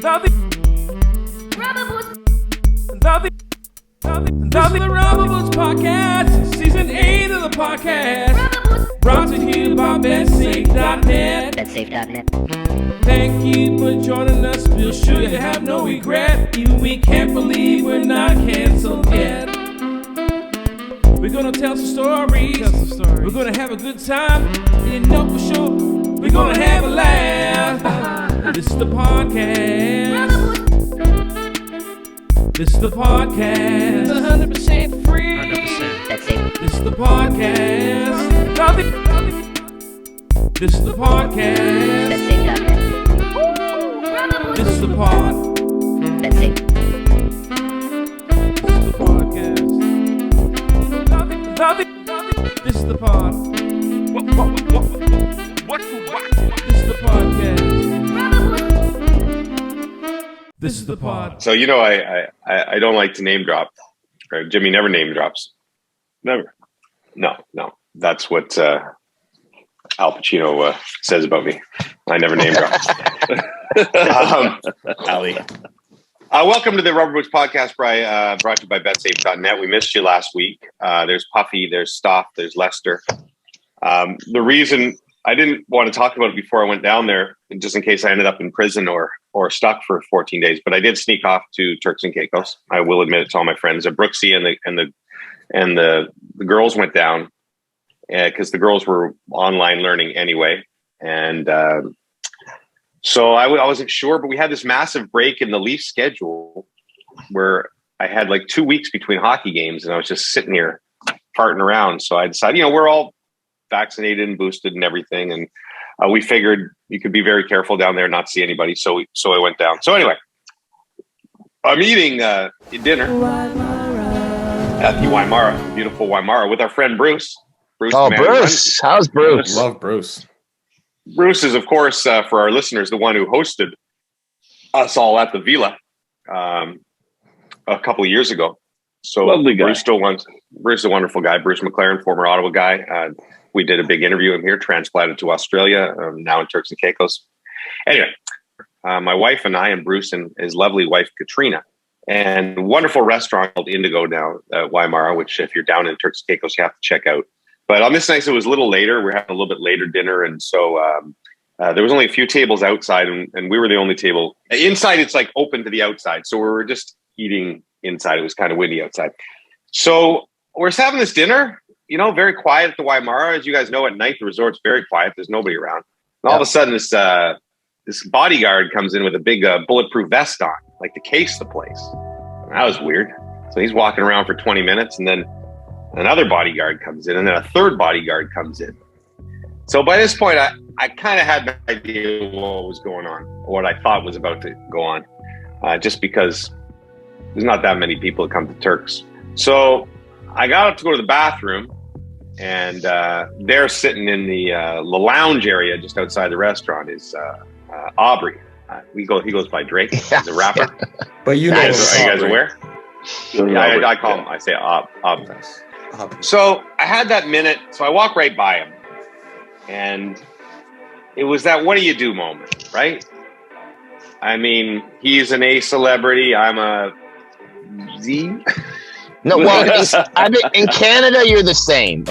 This is the Rubber Boots Podcast, Season 8 of the podcast. Brought to you by betsafe.net. betsafe.net. Thank you for joining us. We'll sure you have no regret. Even we can't believe we're not canceled yet. We're gonna tell some stories. We're gonna have a good time. You know for sure we're gonna have a laugh. This is the podcast. This is the podcast. 100% free. 100%. That's it. This is the podcast. This is the podcast. betsafe.net. This is the pod. That's it. This is the podcast. This is the pod. What you watching? This is the podcast. This is the pod. So, you know, I don't like to name drop. Right? Jimmy never name drops. Never. No. That's what Al Pacino says about me. I never name drop. Ali. Welcome to the Rubber Boots Podcast, brought to you by betsafe.net. We missed you last week. There's Puffy, there's Stoff, there's Lester. The reason I didn't want to talk about it before I went down there, just in case I ended up in prison or stuck for 14 days, but I did sneak off to Turks and Caicos. I will admit it to all my friends. Brooksy and the girls went down because the girls were online learning anyway, and so I wasn't sure. But we had this massive break in the Leafs schedule where I had like 2 weeks between hockey games, and I was just sitting here farting around. So I decided, we're all vaccinated and boosted and everything, and we figured you could be very careful down there and not see anybody. So I went down. So anyway, I'm eating dinner at the Waimara, beautiful Waimara, with our friend Bruce. Bruce! How's Bruce? Love Bruce. Bruce is, of course, for our listeners, the one who hosted us all at the Villa a couple of years ago. So lovely guy. Bruce is a wonderful guy. Bruce McLaren, former Ottawa guy. We did a big interview with him here, transplanted to Australia, now in Turks and Caicos. Anyway, my wife and I and Bruce and his lovely wife, Katrina, and a wonderful restaurant called Indigo now at Waimara, which if you're down in Turks and Caicos, you have to check out. But on this night, it was a little later. We're having a little bit later dinner. And so there was only a few tables outside, and we were the only table. Inside, it's like open to the outside. So we were just eating inside. It was kind of windy outside. So we're just having this dinner. Very quiet at the Waimara. As you guys know, at night, the resort's very quiet. There's nobody around. And all of a sudden, this bodyguard comes in with a big bulletproof vest on, like to case the place. And that was weird. So he's walking around for 20 minutes, and then another bodyguard comes in, and then a third bodyguard comes in. So by this point, I kind of had no idea what was going on, or what I thought was about to go on, just because there's not that many people that come to Turks. So I got up to go to the bathroom, and there sitting in the lounge area just outside the restaurant is Aubrey. He goes by Drake. He's a rapper. But are you guys aware? Yeah, I call him. I say Ob. So I had that minute. So I walk right by him, and it was that "what do you do" moment, right? I mean, he's an A celebrity. I'm a Z. No, well, in Canada, you're the same.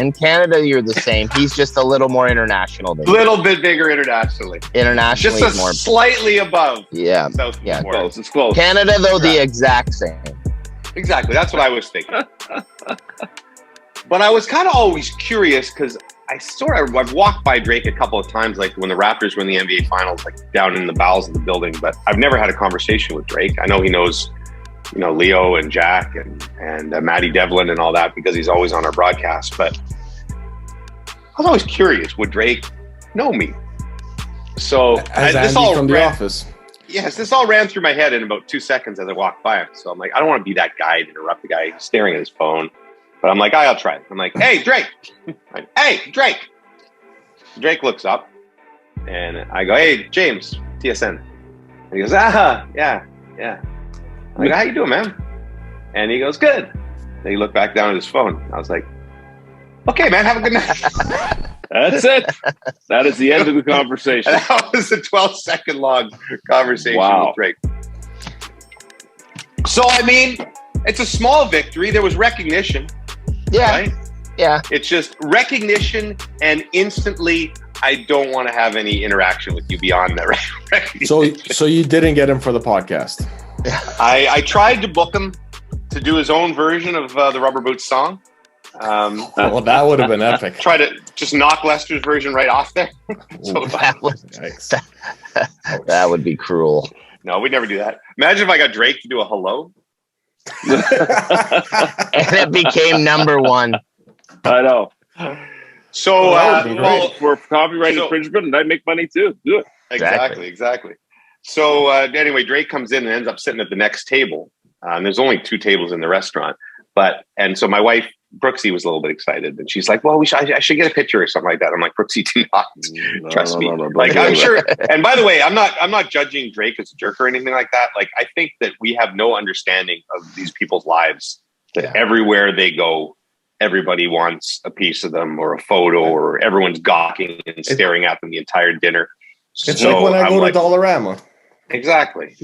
He's just a little more international than you. Little bit bigger internationally. Internationally, just more slightly above. Yeah, It's close. Canada, though, the exact same. Exactly, that's what I was thinking. But I was kind of always curious because I've walked by Drake a couple of times, like when the Raptors were in the NBA Finals, like down in the bowels of the building. But I've never had a conversation with Drake. I know he knows, Leo and Jack and Maddie Devlin and all that because he's always on our broadcast. But I was always curious, would Drake know me? So as this Andy all from The Office. Yes, this all ran through my head in about 2 seconds as I walked by him. So I'm like, I don't want to be that guy to interrupt the guy staring at his phone. But I'm like, I'll try it. I'm like, hey, Drake. Hey, Drake. Drake looks up, and I go, hey, James, TSN. And he goes, yeah. I'm like, how you doing, man? And he goes, good. And he looked back down at his phone. I was like, okay, man, have a good night. That's it. That is the end of the conversation. That was a 12-second long conversation with Drake. So, I mean, it's a small victory. There was recognition. Yeah. Right? Yeah. It's just recognition, and instantly, I don't want to have any interaction with you beyond that recognition. So you didn't get him for the podcast. I tried to book him to do his own version of the Rubber Boots song. Well, that would have been epic. Try to just knock Lester's version right off there. So, That would be cruel. no, we'd never do that. Imagine if I got Drake to do a hello. And it became number one. I know. So, For copyright infringement, and I make money too. Do it. Exactly. So anyway, Drake comes in and ends up sitting at the next table. And there's only 2 tables in the restaurant. And so my wife, Brooksy, was a little bit excited. And she's like, well, I should get a picture or something like that. I'm like, Brooksy, do not. Trust me. Like, I'm sure. And by the way, I'm not judging Drake as a jerk or anything like that. Like, I think that we have no understanding of these people's lives, that everywhere they go, everybody wants a piece of them or a photo, or everyone's gawking and staring at them the entire dinner. It's like when I go to Dollarama. Exactly.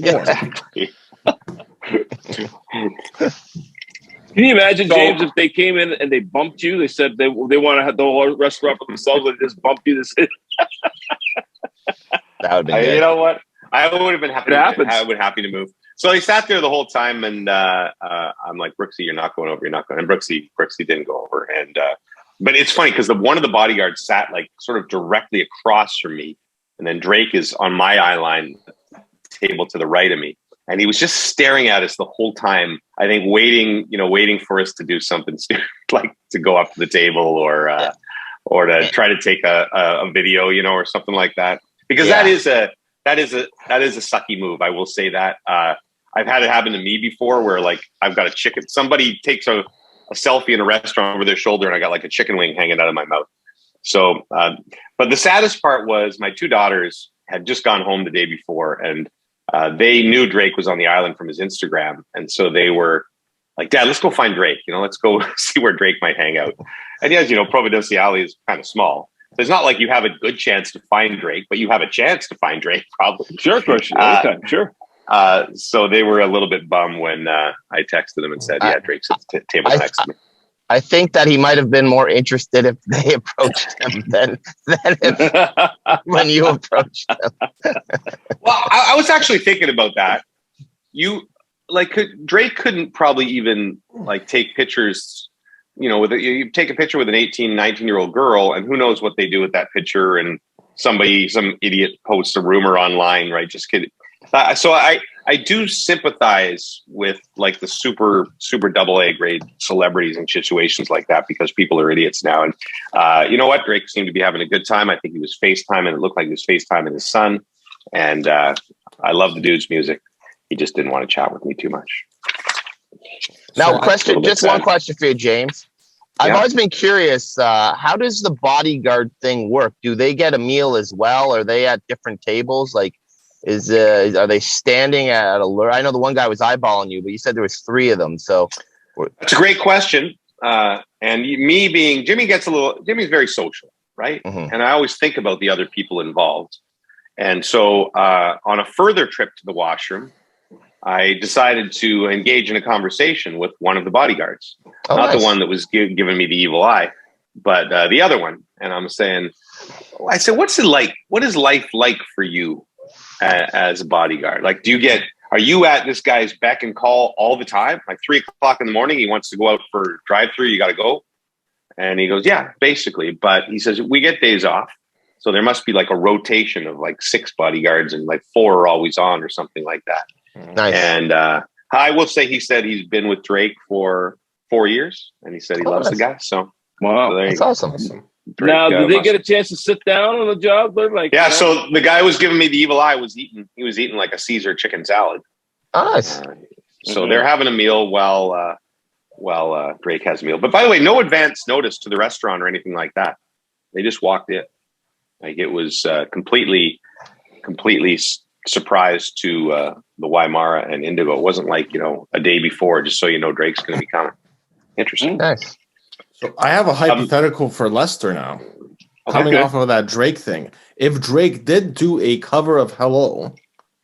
Can you imagine, James, if they came in and they bumped you? They said they want to have the whole restaurant for themselves, and they just bump you. That would be good. You know what? I would have been happy. I would happy to move. So they sat there the whole time, and I'm like, Brooksy, you're not going over. You're not going. And Brooksy didn't go over. And but it's funny because one of the bodyguards sat like sort of directly across from me, and then Drake is on my eye line, table to the right of me. And he was just staring at us the whole time. I think waiting for us to do something stupid, like to go up to the table or to try to take a video, or something like that. Because that is a sucky move. I will say that. I've had it happen to me before, where like I've got a chicken. Somebody takes a selfie in a restaurant over their shoulder, and I got like a chicken wing hanging out of my mouth. So, but the saddest part was my 2 daughters had just gone home the day before, and they knew Drake was on the island from his Instagram. And so they were like, Dad, let's go find Drake. Let's go see where Drake might hang out. And as you know, Providenciale is kind of small. So it's not like you have a good chance to find Drake, but you have a chance to find Drake, probably. Sure, question. Sure. So they were a little bit bummed when I texted them and said, Drake's at the table next to me. I think that he might have been more interested if they approached him than if, when you approached him. Well, I was actually thinking about that. Drake couldn't probably even like take pictures, you take a picture with an 18, 19-year-old girl, and who knows what they do with that picture, and some idiot posts a rumor online, right? Just kidding. So I do sympathize with like the super AA grade celebrities in situations like that, because people are idiots now. And you know what? Drake seemed to be having a good time. I think he was FaceTiming. It looked like he was FaceTiming his son. And I love the dude's music. He just didn't want to chat with me too much. Now, one question for you, James. I've always been curious. How does the bodyguard thing work? Do they get a meal as well? Are they at different tables? Like, are they standing at alert? I know the one guy was eyeballing you, but you said there was 3 of them. So that's a great question. And me being Jimmy's very social, right? Mm-hmm. And I always think about the other people involved. And so on a further trip to the washroom, I decided to engage in a conversation with one of the bodyguards, the one that was giving me the evil eye, but the other one. And I said, what's it like? What is life like for you as a bodyguard? Like, are you at this guy's beck and call all the time? Like 3:00 in the morning, he wants to go out for drive-through, you got to go. And he goes, yeah, basically. But he says, we get days off. So there must be like a rotation of like 6 bodyguards, and like 4 are always on or something like that. Nice. And I will say, he said he's been with Drake for 4 years, and he said he loves the guy. So wow, so that's awesome. Drake, now, did they get a chance to sit down on the job? But so the guy who was giving me the evil eye he was eating like a Caesar chicken salad. Nice. So they're having a meal while Drake has a meal. But by the way, no advance notice to the restaurant or anything like that. They just walked in. Like, it was completely surprised to the Waimara and Indigo. It wasn't like, a day before, just so you know Drake's going to be coming. Interesting. Nice. So I have a hypothetical for Lester now. Coming off of that Drake thing. If Drake did do a cover of Hello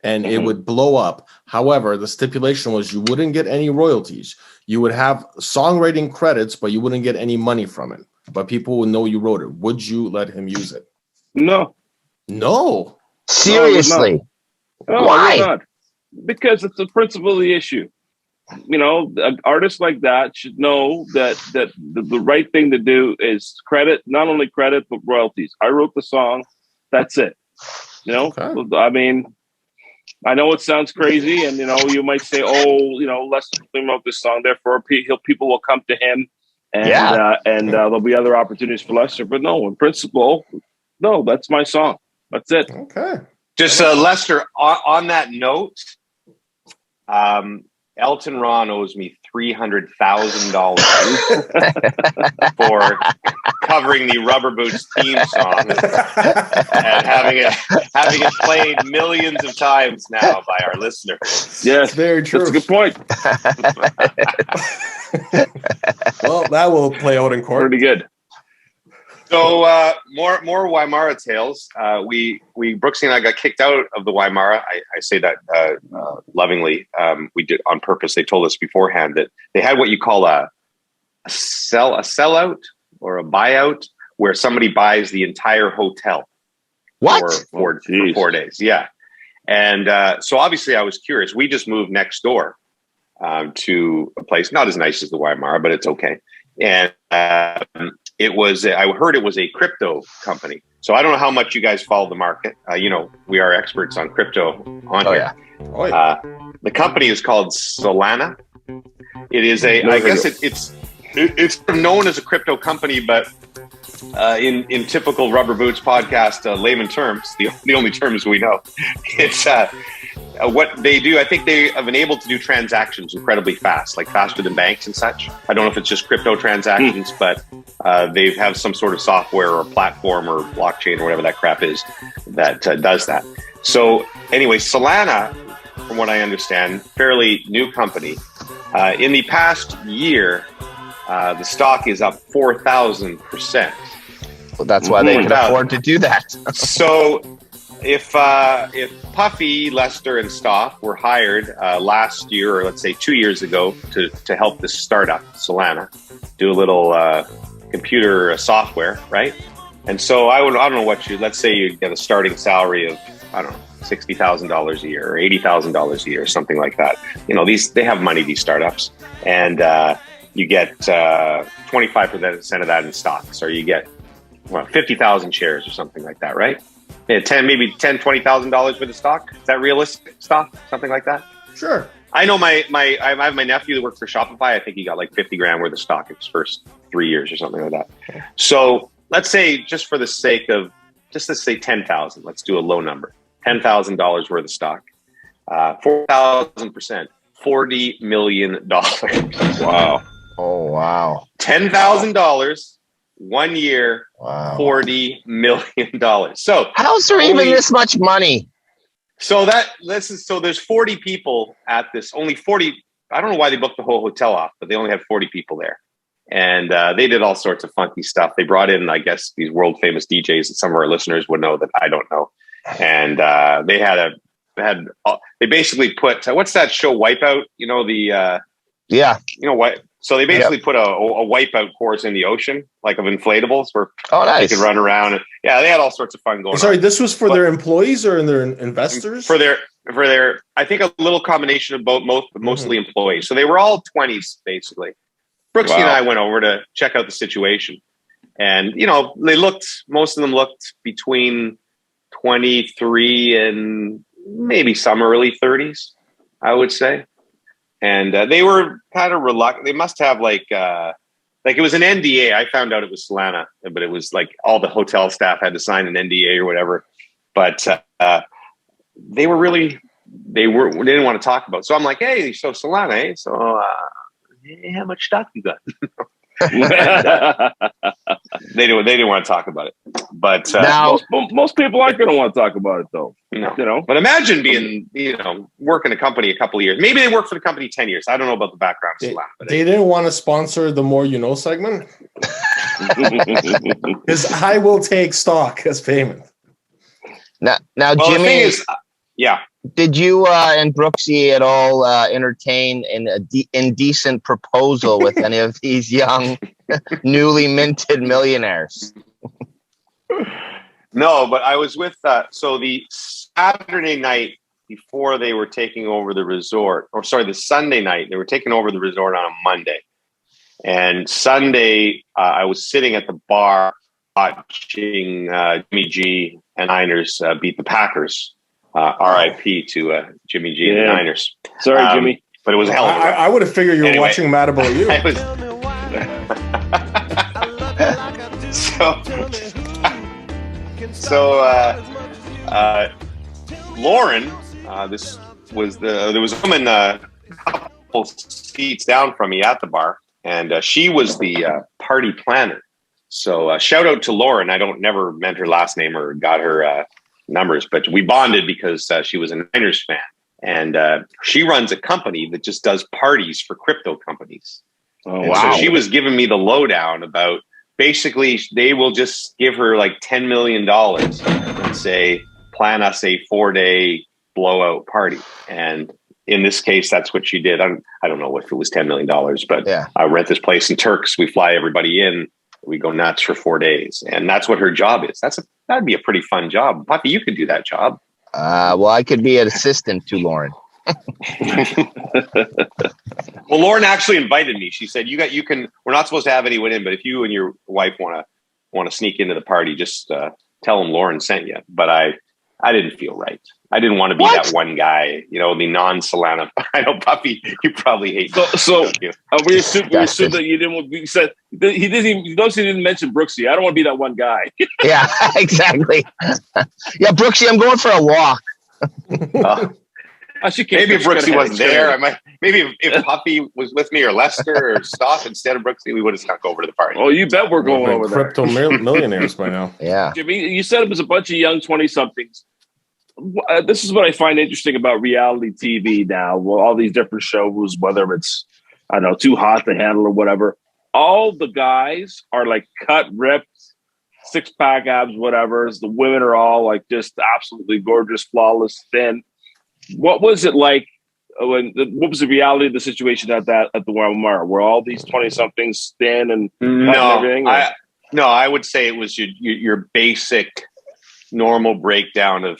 and it would blow up. However, the stipulation was you wouldn't get any royalties. You would have songwriting credits, but you wouldn't get any money from it. But people would know you wrote it. Would you let him use it? No. Seriously? No, Why? I would not. Because it's the principle of the issue. You know, artists like that should know that the right thing to do is not only credit, but royalties. I wrote the song. That's it. You know, okay. I mean, I know it sounds crazy, and, you know, you might say, oh, you know, Lester wrote this song, therefore people will come to him, and there'll be other opportunities for Lester. But no, in principle, no, that's my song. That's it. Okay. Just Lester, on that note, Elton Ron owes me $300,000 for covering the Rubber Boots theme song and having it played millions of times now by our listeners. Yes, very true. That's a good point. Well, that will play out in court. Pretty good. So more Weimara tales. Brooksy and I got kicked out of the Weimara. I say that lovingly. We did on purpose. They told us beforehand that they had what you call a sellout or a buyout, where somebody buys the entire hotel. What? For 4 days. Yeah. And so obviously I was curious. We just moved next door to a place not as nice as the Weimara, but it's okay. And it was, I heard it was a crypto company. So I don't know how much you guys follow the market. You know, we are experts on crypto on here. Yeah. Oh, yeah. The company is called Solana. It is it's known as a crypto company, but in typical Rubber Boots podcast layman terms, the only terms we know, it's what they do. I think they have been able to do transactions incredibly fast, like faster than banks and such. I don't know if it's just crypto transactions, but they have some sort of software or platform or blockchain or whatever that crap is that does that. So anyway, Solana, from what I understand, fairly new company. In the past year, the stock is up 4,000%. Well, that's why they can afford to do that. So if Puffy, Lester, and Stoff were hired last year, or let's say 2 years ago, to help this startup, Solana, do a little computer software, right? And so I don't know let's say you get a starting salary of, I don't know, $60,000 a year or $80,000 a year, something like that. You know, they have money, these startups, and you get 25% of that in stocks, or you get 50,000 shares or something like that, right? Yeah, $20,000 for the stock. Is that realistic stuff? Something like that? Sure. I know I have my nephew that works for Shopify. I think he got like 50 grand worth of stock in his first 3 years or something like that. Okay. So let's say, just for the sake of, let's say 10,000. Let's do a low number. $10,000 worth of stock. 4,000%. $40 million. Wow. Oh, wow. $10,000, 1 year, wow. $40 million. So how's there even this much money? So there's 40 people at this, only 40. I don't know why they booked the whole hotel off, but they only had 40 people there. And they did all sorts of funky stuff. They brought in, I guess, these world famous DJs that some of our listeners would know that I don't know. And they basically put, what's that show, Wipeout? You know, you know what? So they basically put a wipeout course in the ocean, like of inflatables, where they could run around. And, they had all sorts of fun going on. Sorry, this was for their employees or their investors? For their, I think a little combination of both, mostly employees. So they were all 20s, basically. Brooksy and I went over to check out the situation. And, you know, most of them looked between 23 and maybe some early 30s, I would say. And they were kind of reluctant. They must have like it was an NDA. I found out it was Solana, but it was like all the hotel staff had to sign an NDA or whatever. But they didn't want to talk about it. So I'm like, hey, so Solana, eh? So how much stock you got? They didn't want to talk about it. But now, most people aren't going to want to talk about it, though. No. You know, but imagine being, working a company a couple of years. Maybe they worked for the company 10 years. I don't know about the background. They didn't want to sponsor the More You Know segment, because I will take stock as payment. Now, well, Jimmy. the thing is, Did you and Brooksy at all entertain an indecent proposal with any of these young, newly minted millionaires? No, but I was with so the Saturday night before they were taking over the resort, or sorry, the Sunday night they were taking over the resort on a Monday, and Sunday I was sitting at the bar watching Jimmy G and Niners beat the Packers. R.I.P. to Jimmy G and the Niners. Sorry, Jimmy. But it was a hell of a run. I would have figured you were watching Mad About You. Lauren, there was a woman a couple seats down from me at the bar, and she was the party planner. So shout out to Lauren. I never meant her last name or got her numbers, but we bonded because she was a Niners fan, and she runs a company that just does parties for crypto companies. Oh, wow! So she was giving me the lowdown about basically they will just give her like $10 million and say, plan us a 4-day blowout party. And in this case, that's what she did. I don't know if it was $10 million, but yeah. I rent this place in Turks. We fly everybody in. We go nuts for 4 days. And that's what her job is. That'd be a pretty fun job. Puffy, you could do that job. Well, I could be an assistant to Lauren. Well, Lauren actually invited me. She said, we're not supposed to have anyone in, but if you and your wife want to sneak into the party, just tell them Lauren sent you. But I didn't feel right. I didn't want to be that one guy, the non-Solana. I know, Puffy, you probably hate So we assume that you didn't. You said he didn't. You notice he didn't mention Brooksy. I don't want to be that one guy. Yeah, exactly. Yeah, Brooksy, I'm going for a walk. Maybe if Brooksy wasn't there, maybe if Puffy was with me or Lester or Stoff instead of Brooksy, we would have snuck over to the party. Oh, you bet we're going over there. Crypto millionaires by now. Yeah. Jimmy, you said it was a bunch of young 20-somethings. This is what I find interesting about reality TV now. Well, all these different shows, whether it's, I don't know, Too Hot to Handle or whatever, all the guys are like cut, ripped, six-pack abs, whatever. The women are all like just absolutely gorgeous, flawless, thin. What was it like? What was the reality of the situation at the Walmart? Were all these 20-somethings thin and everything? I would say it was your basic, normal breakdown of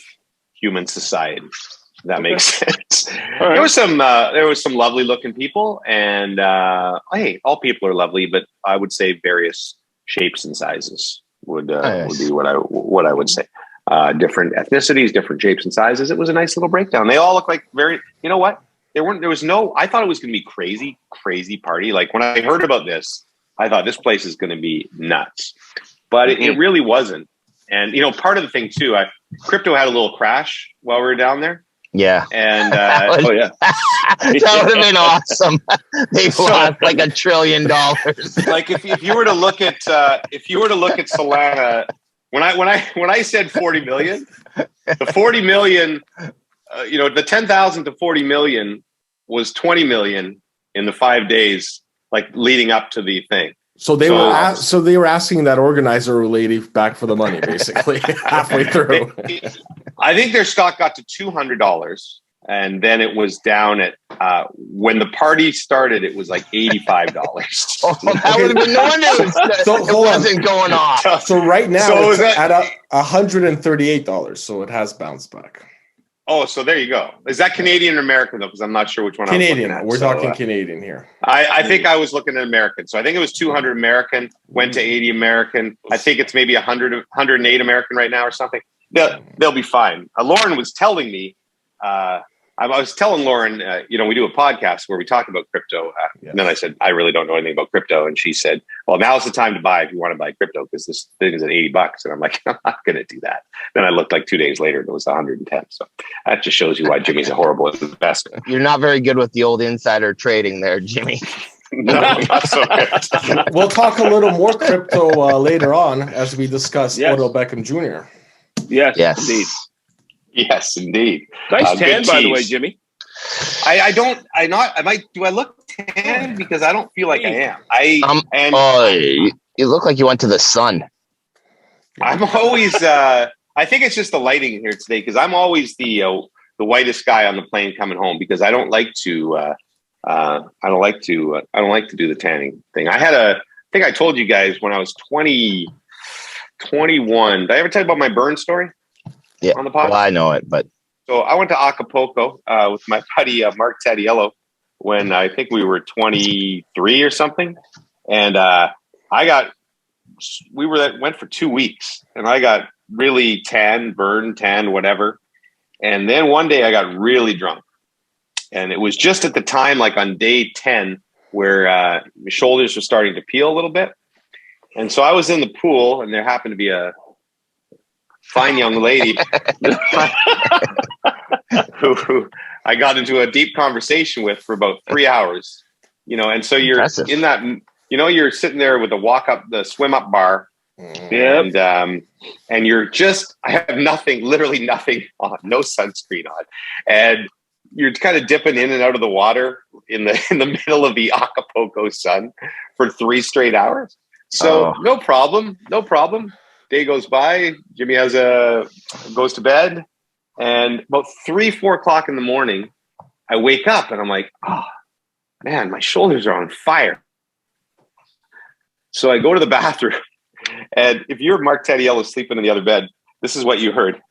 human society. That makes sense. Right. There was some lovely looking people, and hey, all people are lovely, but I would say various shapes and sizes would be what I would say. Different ethnicities, different shapes and sizes. It was a nice little breakdown. They all look like you know what? I thought it was going to be crazy party. Like when I heard about this, I thought this place is going to be nuts, but it really wasn't. And, part of the thing too, crypto had a little crash while we were down there. Yeah. And, that would have been awesome. They lost like $1 trillion. Like if you were to look at Solana, when I said 40 million, the 40 million, the 10,000 to 40 million was 20 million in the 5 days, like leading up to the thing. So they were asking that organizer lady back for the money, basically halfway through. I think their stock got to $200, and then it was down at when the party started. It was like $85. That would have been no wonder it wasn't going off. So right now it's at $138. So it has bounced back. Oh, so there you go. Is that Canadian or American, though? Because I'm not sure which one Canadian. I was looking at. We're talking Canadian here. I think I was looking at American. So I think it was 200 American, went to 80 American. I think it's maybe 108 American right now or something. They'll be fine. Lauren was telling me, I was telling Lauren, we do a podcast where we talk about crypto. And then I said, I really don't know anything about crypto. And she said, well, now's the time to buy if you want to buy crypto because this thing is at $80. And I'm like, I'm not going to do that. Then I looked like 2 days later and it was 110. So that just shows you why Jimmy's a horrible investment. You're not very good with the old insider trading there, Jimmy. No, not so good. We'll talk a little more crypto later on as we discuss Odell Beckham Jr. Yes, indeed. Yes, indeed. Nice tan, by the way, Jimmy. Do I look tan? Because I don't feel like I am. You look like you went to the sun. I'm always, I think it's just the lighting here today because I'm always the the whitest guy on the plane coming home because I don't like to do the tanning thing. I think I told you guys when I was 21. Did I ever tell you about my burn story? Yeah. On the pod? Well, I know it, but so I went to Acapulco with my buddy Mark Tadiello when I think we were 23 or something, and went for 2 weeks, and I got really tan, whatever. And then one day I got really drunk, and it was just at the time, like on day 10, where my shoulders were starting to peel a little bit. And so I was in the pool, and there happened to be a fine young lady who I got into a deep conversation with for about 3 hours, and so you're Impressive. in that, you're sitting there with the swim up bar. And you're just, I have literally nothing on, no sunscreen on. And you're kind of dipping in and out of the water in the middle of the Acapulco sun for 3 straight hours. So no problem. Day goes by. Jimmy goes to bed, and about 3-4 o'clock in the morning, I wake up and I'm like, oh man, my shoulders are on fire. So I go to the bathroom, and if you're Mark Tadiello sleeping in the other bed, this is what you heard.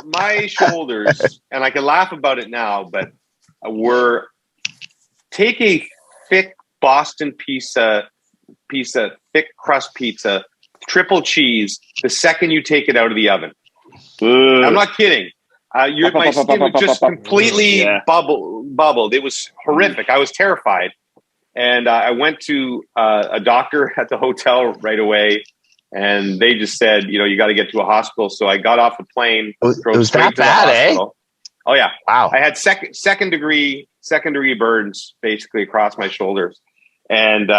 My shoulders, and I can laugh about it now, but take a thick Boston pizza, thick crust pizza, triple cheese, the second you take it out of the oven. I'm not kidding. My skin was just completely bubbled. It was horrific. I was terrified. And I went to a doctor at the hotel right away, and they just said, you got to get to a hospital. So I got off the plane. It was that bad, eh? Oh yeah. Wow. I had second degree burns basically across my shoulders. And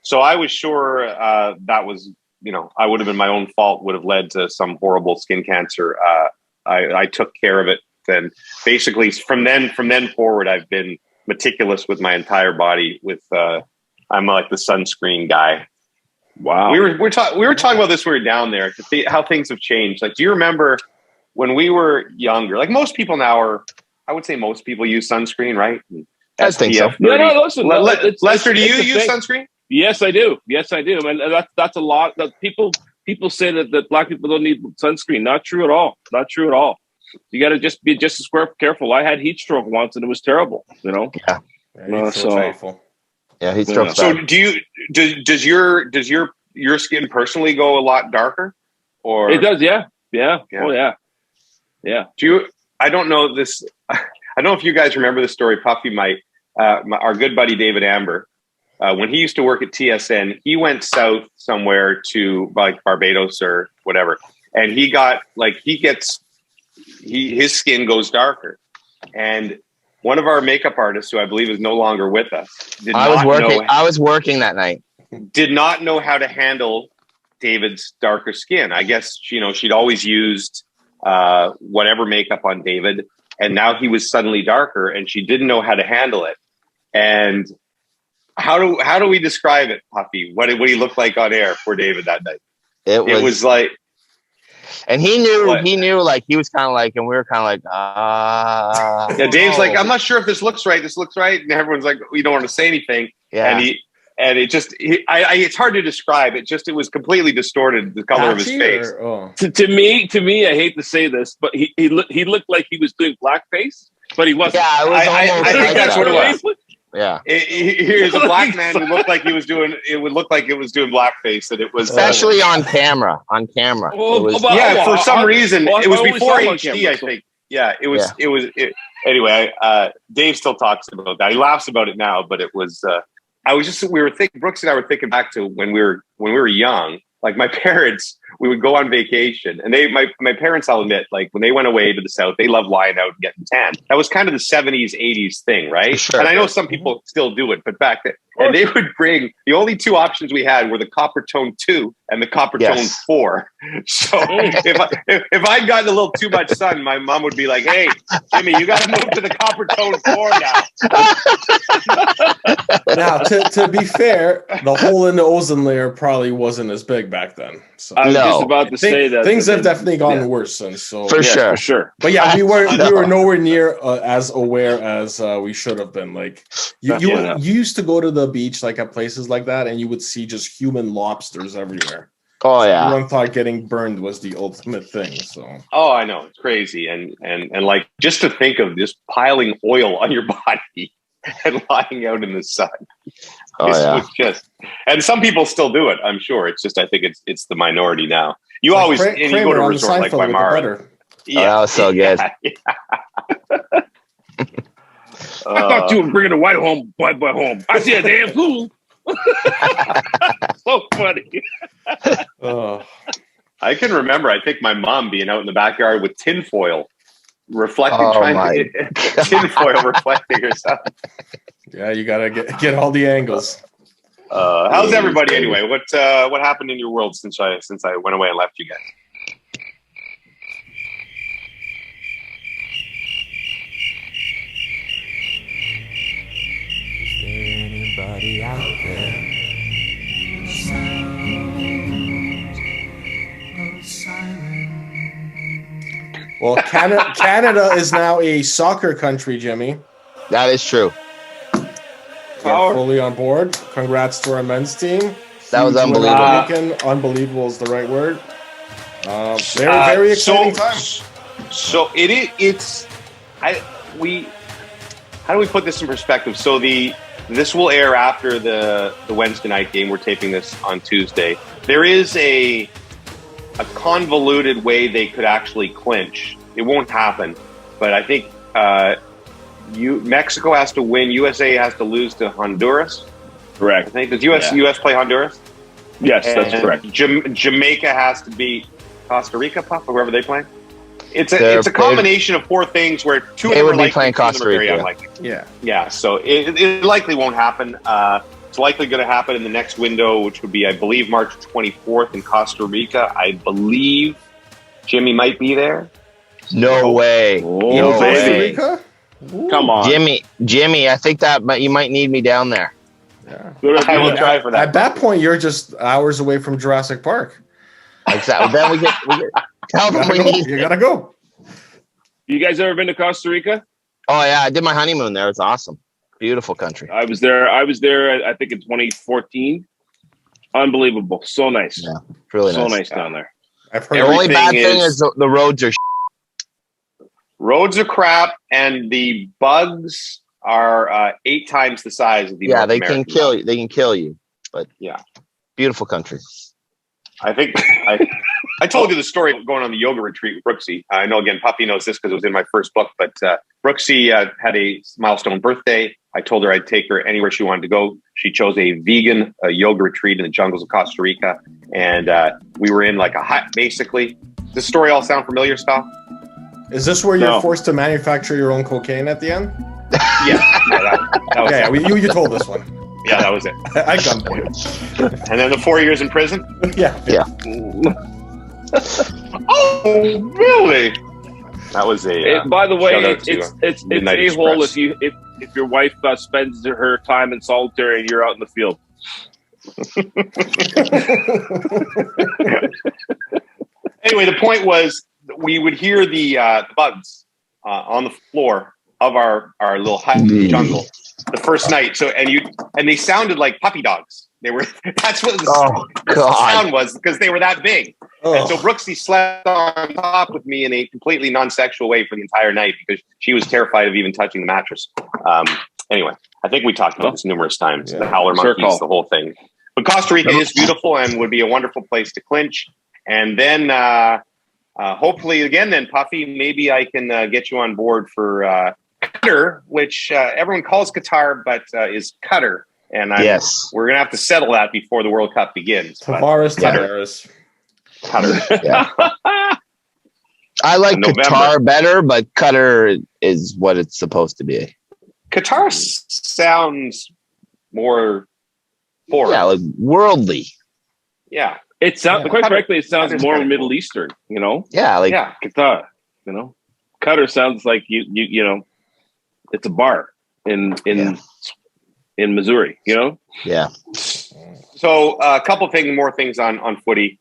so I was sure that was, I would have been my own fault, would have led to some horrible skin cancer. I took care of it. And basically from then forward, I've been meticulous with my entire body I'm like the sunscreen guy. Wow. We were talking about this when we were down there, how things have changed. Like, do you remember when we were younger? Like most people now I would say most people use sunscreen, right? I think so. No, listen. Lester, do you use sunscreen? Yes, I do. And that's a lot. That people say that black people don't need sunscreen. Not true at all. You got to just be just as careful. I had heat stroke once, and it was terrible. Yeah. Painful. Yeah, heat stroke. So does your skin personally go a lot darker? Or it does? Yeah. Oh yeah. I don't know this. I don't know if you guys remember the story. Puffy might. Our good buddy David Amber, when he used to work at TSN, he went south somewhere to like Barbados or whatever, and his skin goes darker. And one of our makeup artists, who I believe is no longer with us, I was working that night. Did not know how to handle David's darker skin. I guess she'd always used whatever makeup on David, and now he was suddenly darker, and she didn't know how to handle it. And how do we describe it, Puffy? What did he look like on air for David that night? It was like, and he knew, like he was kind of like, and we were kind of like, yeah. Dave's like, I'm not sure if this looks right. And everyone's like, we don't want to say anything. Yeah. And it's hard to describe. It was completely distorted, the color of his face. To me, I hate to say this, but he looked like he was doing blackface, but he wasn't. Yeah, it was I think that's what it was. Yeah. Here's a black man who looked like he was doing. It would look like it was doing blackface, and it was especially on camera. For some reason, it was before HD. I think. Yeah, it was. Yeah. Anyway, Dave still talks about that. He laughs about it now, but it was. Brooks and I were thinking back to when we were young. Like my parents, we would go on vacation, and my parents, I'll admit, like when they went away to the South, they loved lying out and getting tan. That was kind of the 70s, 80s thing, right? Sure. And I know some people still do it, but back then, and they would bring, the only two options we had were the Copper Tone 2 and the Copper Tone 4. So if I'd gotten a little too much sun, my mom would be like, "Hey, Jimmy, you got to move to the Copper Tone 4 now." Now, to be fair, the hole in the ozone layer probably wasn't as big back then. So. I was just about to say that things have definitely gotten worse since. So For sure. for sure. But yeah, we were nowhere near as aware as we should have been. Like you used to go to the beach like at places like that, and you would see just human lobsters everywhere. Oh yeah. Everyone thought getting burned was the ultimate thing. So I know, it's crazy, and like just to think of just piling oil on your body and lying out in the sun. Was just, and some people still do it. I'm sure. It's just I think it's the minority now. You like always and you go to a resort like Waimara. Yeah, that was so good. Yeah. I thought you were bringing a white home, white boy home. I see a damn pool. So funny. I can remember. I think my mom being out in the backyard with tinfoil, reflecting, tinfoil reflecting herself. Yeah, you gotta get all the angles. How's everybody anyway? What happened in your world since I went away and left you guys? Is there anybody out there? Well, Canada is now a soccer country, Jimmy. That is true. We're fully on board. Congrats to our men's team. That was unbelievable. Weekend. Unbelievable is the right word. Very exciting time. So it's how do we put this in perspective? So this will air after the Wednesday night game. We're taping this on Tuesday. There is a convoluted way they could actually clinch. It won't happen, but I think Mexico has to win. USA has to lose to Honduras. Correct. I think does US play Honduras? Yes, that's correct. Jamaica has to beat Costa Rica, Puff, or whoever they play. It's a combination of four things where two of them are likely, playing Costa Rica. Yeah. So it likely won't happen. It's likely going to happen in the next window, which would be, I believe, March 24th in Costa Rica. I believe Jimmy might be there. No way. No Costa way. Rica? Come on, Jimmy. I think that you might need me down there. Yeah. I will try for that. At that point, you're just hours away from Jurassic Park. Exactly. Then we get tell them we need. You gotta go. You guys ever been to Costa Rica? Oh yeah, I did my honeymoon there. It's awesome. Beautiful country. I was there. I think in 2014. Unbelievable. So nice. Yeah, really so nice. nice down there. I've heard The only bad thing is the roads are. Roads are crap, and the bugs are 8 times the size of the. Yeah, North they American can kill bug. you. They can kill you. But yeah, beautiful country. I think I told you the story of going on the yoga retreat with Brooksy. I know, again, Puffy knows this because it was in my first book, but Brooksy had a milestone birthday. I told her I'd take her anywhere she wanted to go. She chose a vegan yoga retreat in the jungles of Costa Rica. And we were in like a hut, basically. Does this story all sound familiar, Scott? Is this where you're forced to manufacture your own cocaine at the end? Yeah. That was it. You told this one. Yeah, that was it. I gunpoint. And then the 4 years in prison? Yeah. Oh, really? That was by the way, it's Midnight a hole Express. if your wife spends her time in solitary and you're out in the field. Anyway, the point was we would hear the bugs on the floor of our little hut in the jungle the first night. So and they sounded like puppy dogs. They were. That's what the sound was because they were that big. Oh. And so Brooksy slept on top with me in a completely non-sexual way for the entire night because she was terrified of even touching the mattress. Anyway, I think we talked about this numerous times. Yeah. The howler monkeys, the whole thing. But Costa Rica is beautiful and would be a wonderful place to clinch. And then hopefully again, then Puffy, maybe I can get you on board for Qatar, which everyone calls Qatar, but is Qatar. And we're going to have to settle that before the World Cup begins. Tavares. Qatar. Yeah. I like Qatar better, but Qatar is what it's supposed to be. Qatar sounds more foreign. Yeah, like worldly. Yeah. It sounds quite correctly. It sounds more Middle Eastern. You know. Yeah, like Qatar. You know, Qatar sounds like you know, it's a bar in Missouri. You know. Yeah. So a couple more things on footy.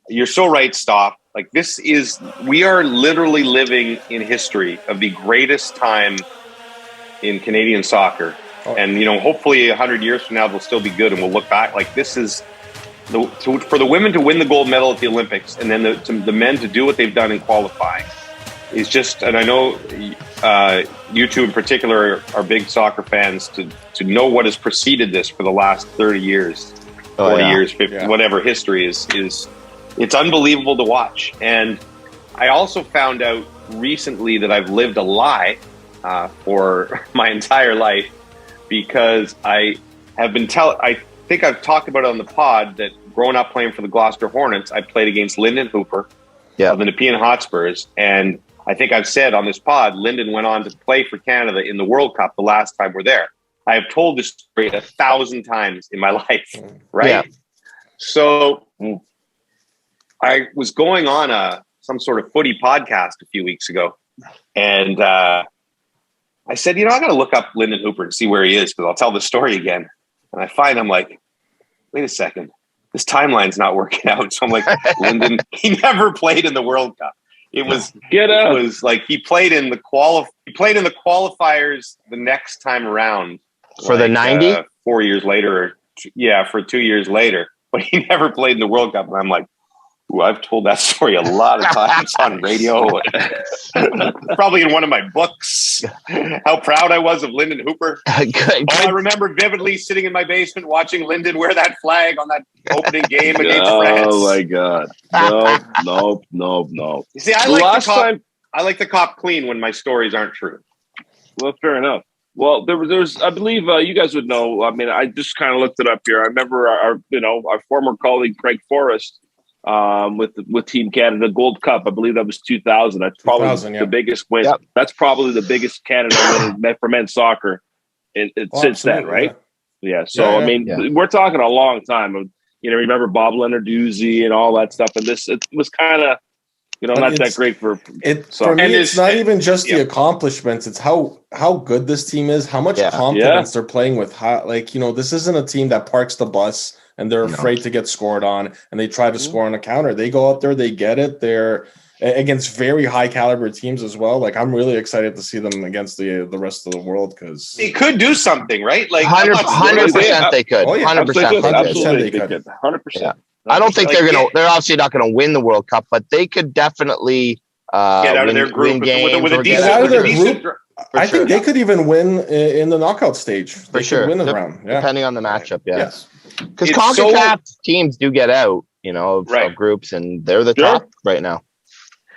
you're so right, Stop. Like we are literally living in history of the greatest time in Canadian soccer. Oh. And, hopefully 100 years from now, they'll still be good. And we'll look back like this is for the women to win the gold medal at the Olympics and then the men to do what they've done in qualifying is just, and I know you two in particular are big soccer fans to know what has preceded this for the last 30 years, 40 years, 50, whatever history is, it's unbelievable to watch. And I also found out recently that I've lived a lie for my entire life because I have been I think I've talked about it on the pod that growing up playing for the Gloucester Hornets, I played against Lyndon Hooper of the Nepean Hotspurs. And I think I've said on this pod, Lyndon went on to play for Canada in the World Cup the last time we're there. I have told this story 1,000 times in my life, right? Yeah. So I was going on some sort of footy podcast a few weeks ago. And I said, I got to look up Lyndon Hooper and see where he is because I'll tell the story again. And I find I'm like, wait a second, this timeline's not working out. So I'm like, Lyndon, he never played in the World Cup. It was like he played in the qualifiers the next time around for the 90 4 years later. For 2 years later, but he never played in the World Cup. And I'm like, I've told that story a lot of times on radio, probably in one of my books, how proud I was of Lyndon Hooper. I remember vividly sitting in my basement watching Lyndon wear that flag on that opening game against France. Oh my God. No. You see, I like to cop clean when my stories aren't true. Well, fair enough. Well, there's, I believe you guys would know. I mean, I just kind of looked it up here. I remember our former colleague Craig Forrest with Team Canada Gold Cup. I believe that was 2000. That's probably the biggest win. Yep. That's probably the biggest Canada win for men's soccer since then, right? Yeah. So I mean, we're talking a long time. Remember Bob Leonarduzzi and all that stuff. And it was kind of not that great for it. For me, it's not even just the accomplishments. It's how good this team is, how much confidence they're playing with. This isn't a team that parks the bus and they're afraid to get scored on, and they try to score on a counter. They go out there, they get it. They're against very high caliber teams as well. Like, I'm really excited to see them against the rest of the world because they could do something, right? Like 100% they could. 100% they could. 100%. I don't think they're obviously not going to win the World Cup, but they could definitely get out of their group with a decent group. I think they could even win in the knockout stage. They could win the round, depending on the matchup. Yes, because CONCACAF teams do get out, of groups, and they're the top right now.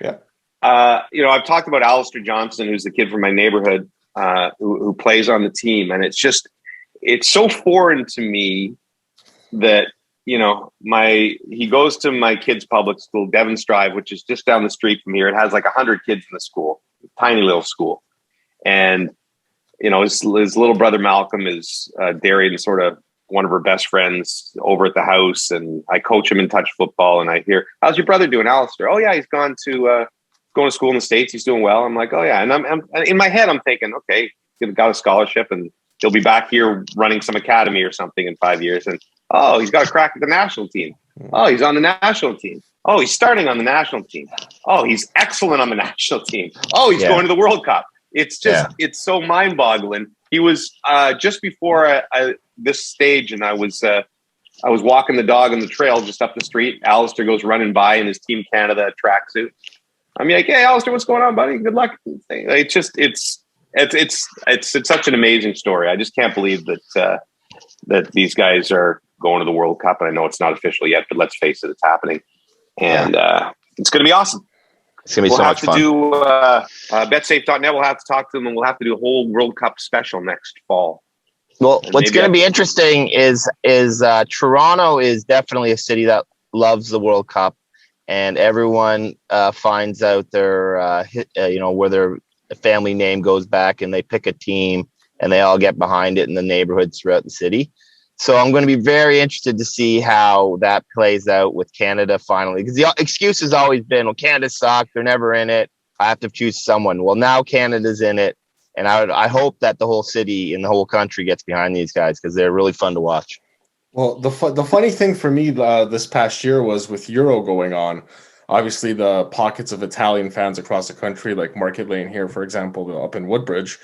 Yeah. I've talked about Alistair Johnson, who's the kid from my neighborhood who plays on the team, and it's so foreign to me that. He goes to my kid's public school, Devon's Drive, which is just down the street from here. It has like 100 kids in the school, tiny little school. And, his little brother Malcolm is Darian, sort of one of her best friends over at the house. And I coach him in touch football. And I hear, how's your brother doing, Alistair? Oh, yeah, he's going to school in the States. He's doing well. I'm like, oh, yeah. And I'm in my head, I'm thinking, okay, he got a scholarship and he'll be back here running some academy or something in 5 years. And oh, he's got a crack at the national team. Oh, he's on the national team. Oh, he's starting on the national team. Oh, he's excellent on the national team. Oh, he's going to the World Cup. It's just, it's so mind-boggling. He was just before this stage, and I was walking the dog on the trail just up the street. Alistair goes running by in his Team Canada tracksuit. I'm like, hey, Alistair, what's going on, buddy? Good luck. It's just, it's such an amazing story. I just can't believe that these guys are going to the World Cup. And I know it's not official yet, but let's face it, it's happening. And it's going to be awesome. It's going to be so much fun. We'll have to do betsafe.net. We'll have to talk to them, and we'll have to do a whole World Cup special next fall. Well, what's going to be interesting is Toronto is definitely a city that loves the World Cup, and everyone finds out their where their family name goes back, and they pick a team, and they all get behind it in the neighborhoods throughout the city. So I'm going to be very interested to see how that plays out with Canada finally, because the excuse has always been, well, Canada sucks, they're never in it, I have to choose someone. Well, now Canada's in it, and I hope that the whole city and the whole country gets behind these guys because they're really fun to watch. Well, the funny thing for me this past year was with Euro going on. Obviously, the pockets of Italian fans across the country, like Market Lane here, for example, up in Woodbridge,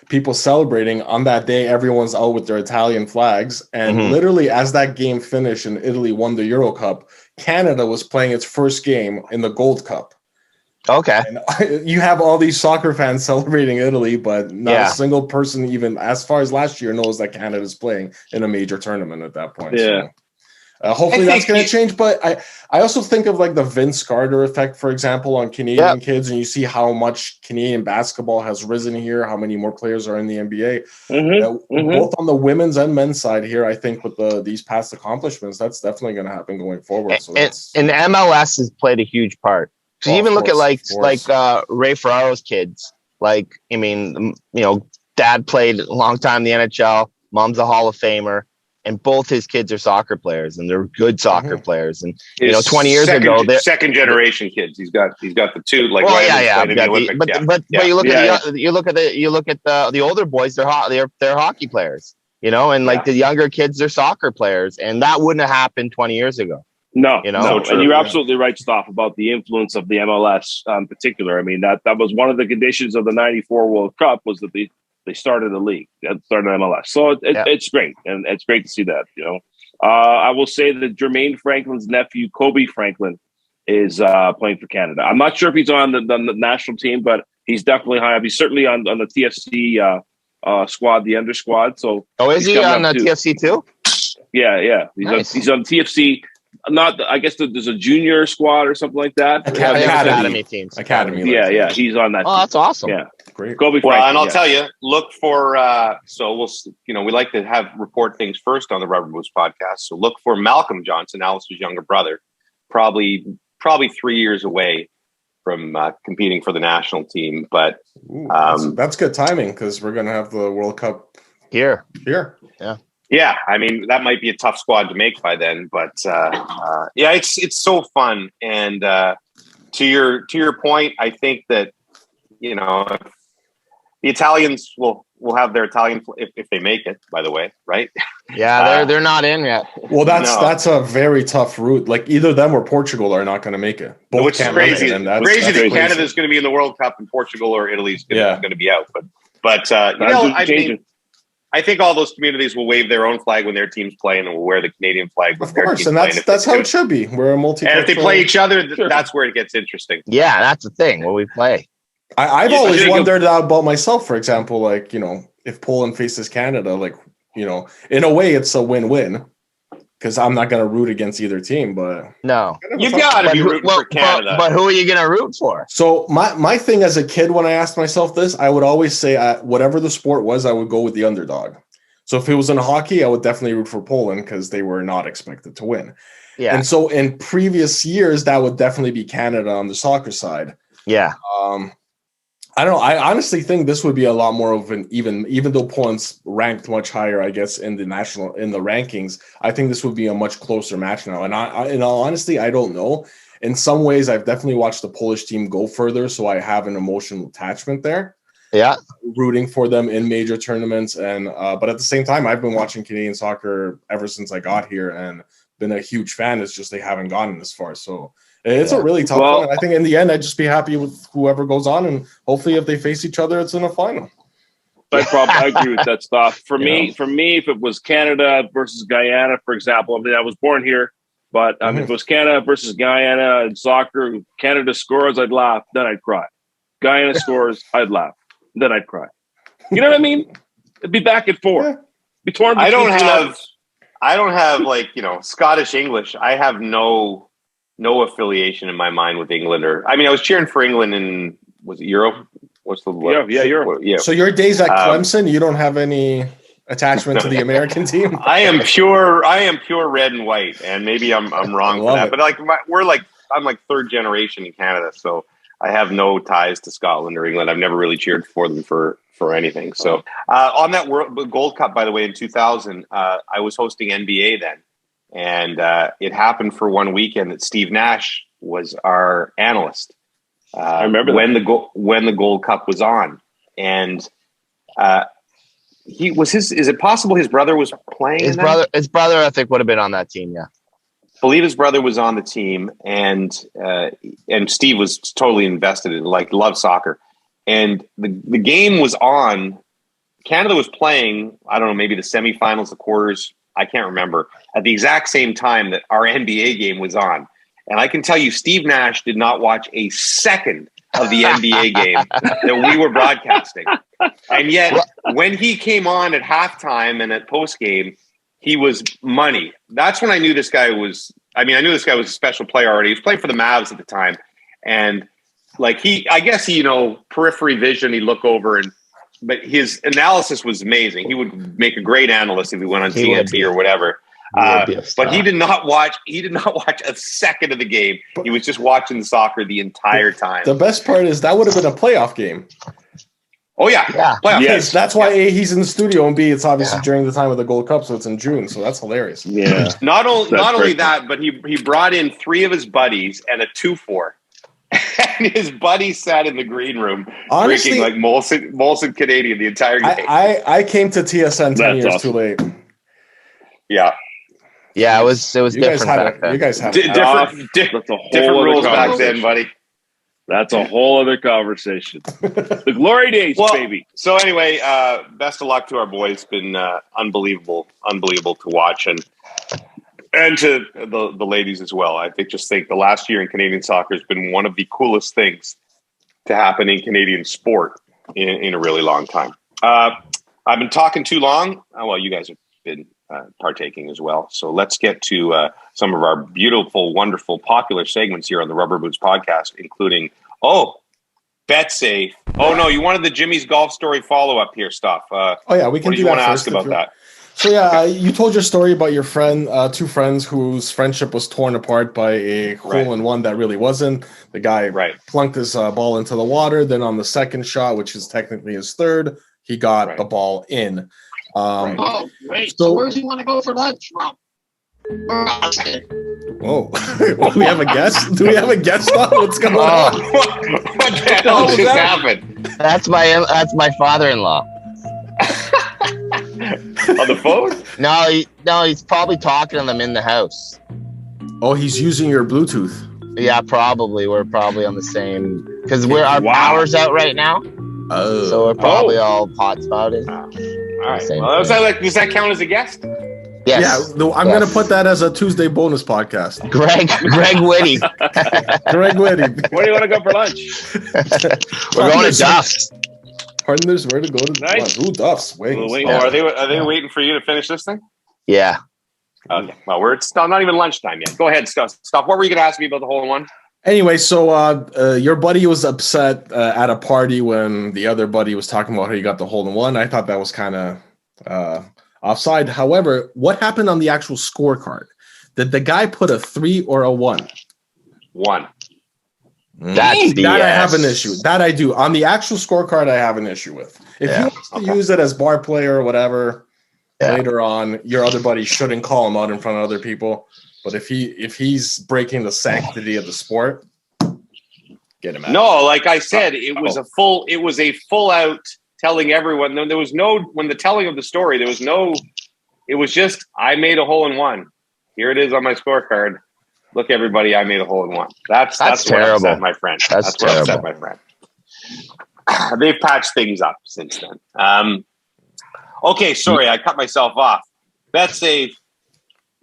people celebrating on that day. Everyone's out with their Italian flags, and literally, as that game finished and Italy won the Euro Cup, Canada was playing its first game in the Gold Cup. Okay. And you have all these soccer fans celebrating Italy, but not a single person, even as far as last year, knows that Canada's playing in a major tournament at that point. Yeah. So, hopefully that's going to change. But I also think of like the Vince Carter effect, for example, on Canadian kids, and you see how much Canadian basketball has risen here, how many more players are in the NBA. Both on the women's and men's side here, I think with these past accomplishments, that's definitely going to happen going forward. So and MLS has played a huge part. So you even look at like Ray Ferraro's kids. Like, I mean, dad played a long time in the NHL. Mom's a Hall of Famer, and both his kids are soccer players, and they're good soccer players. And 20 years ago, they're second generation kids. He's got the two. Like, but you look at the older boys. They're hockey players. And like the younger kids, they're soccer players, and that wouldn't have happened 20 years ago. No, and you're absolutely right, Stoff, about the influence of the MLS in particular. I mean, that was one of the conditions of the '94 World Cup was that they started a league, started MLS. So it's great, and it's great to see that. I will say that Jermaine Franklin's nephew, Kobe Franklin, is playing for Canada. I'm not sure if he's on the national team, but he's definitely high up. He's certainly on the TFC squad, the under squad. So, is he on the TFC too? Yeah. Nice. He's on TFC. I guess there's a junior squad or something like that. Academy teams. Academy. Yeah. He's on that. Oh, that's awesome. Yeah. Great. Kobe Well, Franklin, and I'll tell you, look for, so we like to report things first on the Rubber Boots podcast. So look for Malcolm Johnson, Alice's younger brother, probably 3 years away from competing for the national team. But that's good timing because we're going to have the World Cup here. Yeah. Yeah, I mean that might be a tough squad to make by then, but it's so fun. And to your point, I think that the Italians will have their Italian if they make it. By the way, right? Yeah, they're not in yet. Well, that's a very tough route. Like either them or Portugal are not going to make it. Both Which is crazy. That Canada's going to be in the World Cup and Portugal or Italy's going to be out. But I think all those communities will wave their own flag when their team's playing and will wear the Canadian flag. Of course, and that's how it should be. We're a multicultural. And if they play each other, that's where it gets interesting. Yeah, that's the thing when we play. I've always wondered about myself, for example, like, if Poland faces Canada, like, in a way it's a win-win because I'm not going to root against either team, but no, you've got to be rooting for Canada. But who are you going to root for? So my thing as a kid, when I asked myself this, I would always say whatever the sport was, I would go with the underdog. So if it was in hockey, I would definitely root for Poland because they were not expected to win. Yeah. And so in previous years, that would definitely be Canada on the soccer side. Yeah. I don't know. I honestly think this would be a lot more of an even though Poland's ranked much higher, I guess, in the rankings, I think this would be a much closer match now. And in all honesty, I don't know. In some ways, I've definitely watched the Polish team go further, so I have an emotional attachment there. Yeah, rooting for them in major tournaments, and but at the same time, I've been watching Canadian soccer ever since I got here, and been a huge fan. It's just they haven't gotten this far, so it's a really tough one. And I think in the end, I'd just be happy with whoever goes on, and hopefully, if they face each other, it's in a final. I agree with that stuff. For me, if it was Canada versus Guyana, for example, I mean, I was born here, but if it was Canada versus Guyana in soccer, Canada scores, I'd laugh, then I'd cry. Guyana scores, I'd laugh. Then I'd cry. You know what I mean? It'd be back and forth. Be torn. I don't have like Scottish English. I have no affiliation in my mind with England. I was cheering for England in was it Euro? What's the Euro? Yeah. So your days at Clemson, you don't have any attachment to the American team. I am pure red and white, and maybe I'm wrong for that. It. But I'm like third generation in Canada, so I have no ties to Scotland or England. I've never really cheered for them for anything. So on that World Gold Cup, by the way, in 2000, I was hosting NBA then. And it happened for one weekend that Steve Nash was our analyst. I remember when the Gold Cup was on. And Is it possible his brother was playing? His brother, I think, would have been on that team. Yeah. I believe his brother was on the team, and Steve was totally invested in, like, loved soccer. And the game was on. Canada was playing, I don't know, maybe the semifinals, the quarters, I can't remember, at the exact same time that our NBA game was on. And I can tell you, Steve Nash did not watch a second of the NBA game that we were broadcasting. And yet, when he came on at halftime and at postgame, he was money. That's when I knew this guy was, I knew this guy was a special player already. He was playing for the Mavs at the time. And like periphery vision, he'd look over but his analysis was amazing. He would make a great analyst if he went on TNT or whatever. But he did not watch a second of the game. He was just watching the soccer the entire time. The best part is that would have been a playoff game. Oh yeah. Playoff. Yes. That's why A, he's in the studio, and B, it's obviously during the time of the Gold Cup, so it's in June. So that's hilarious. Yeah. Not only that, but he brought in 3 of his buddies and a 2-4. And his buddy sat in the green room drinking like Molson Canadian the entire game. I came to TSN 10 years too late. Yeah. Yeah, it was different back then. You guys had different rules back then, buddy. That's a whole other conversation. The glory days, baby. So anyway, best of luck to our boys. It's been unbelievable to watch, and to the ladies as well. I think the last year in Canadian soccer has been one of the coolest things to happen in Canadian sport in a really long time. I've been talking too long. Well, you guys have been partaking as well. So let's get to some of our beautiful, wonderful, popular segments here on the Rubber Boots podcast, including, Bet Safe. Oh, no, you wanted the Jimmy's golf story follow-up here stuff. We can do that. What do you want to ask about that? So, you told your story about your friend, 2 friends whose friendship was torn apart by a hole-in-one that really wasn't. The guy plunked his ball into the water. Then on the second shot, which is technically his third, he got the ball in. So where does he want to go for lunch? Whoa. Do we have a guest? What's going on? What the hell just happened? That's my father-in-law. On the phone? No, he's probably talking to them in the house. Oh, he's using your Bluetooth. Yeah, probably. We're probably on the same, because our power's out right now. Oh. So we're probably all hot-spotted. All right. Well, does that count as a guest? Yes. Yeah, I'm going to put that as a Tuesday bonus podcast. Greg Whitty. Greg Whitty. Where do you want to go for lunch? We're going to Duff's. Partners, where to go to lunch? Ooh, Duff's. Wait. Are they waiting for you to finish this thing? Yeah. Okay. Well, it's not even lunchtime yet. Go ahead, Stop. What were you going to ask me about the hole-in-one? Anyway, so your buddy was upset at a party when the other buddy was talking about how he got the hole-in-one. I thought that was kind of offside. However, what happened on the actual scorecard? Did the guy put a 3 or a 1? 1. That I have an issue. That I do. On the actual scorecard, I have an issue with. If he wants to use it as bar player or whatever later on, your other buddy shouldn't call him out in front of other people. But if he's breaking the sanctity of the sport, get him out. No, like I said, it was a full out telling everyone. There was no, when the telling of the story, there was no, it was just, I made a hole-in-one. Here it is on my scorecard. Look, everybody, I made a hole-in-one. That's terrible. What upset my friend. That's what upset my friend. They've patched things up since then. Okay, sorry, I cut myself off. That's a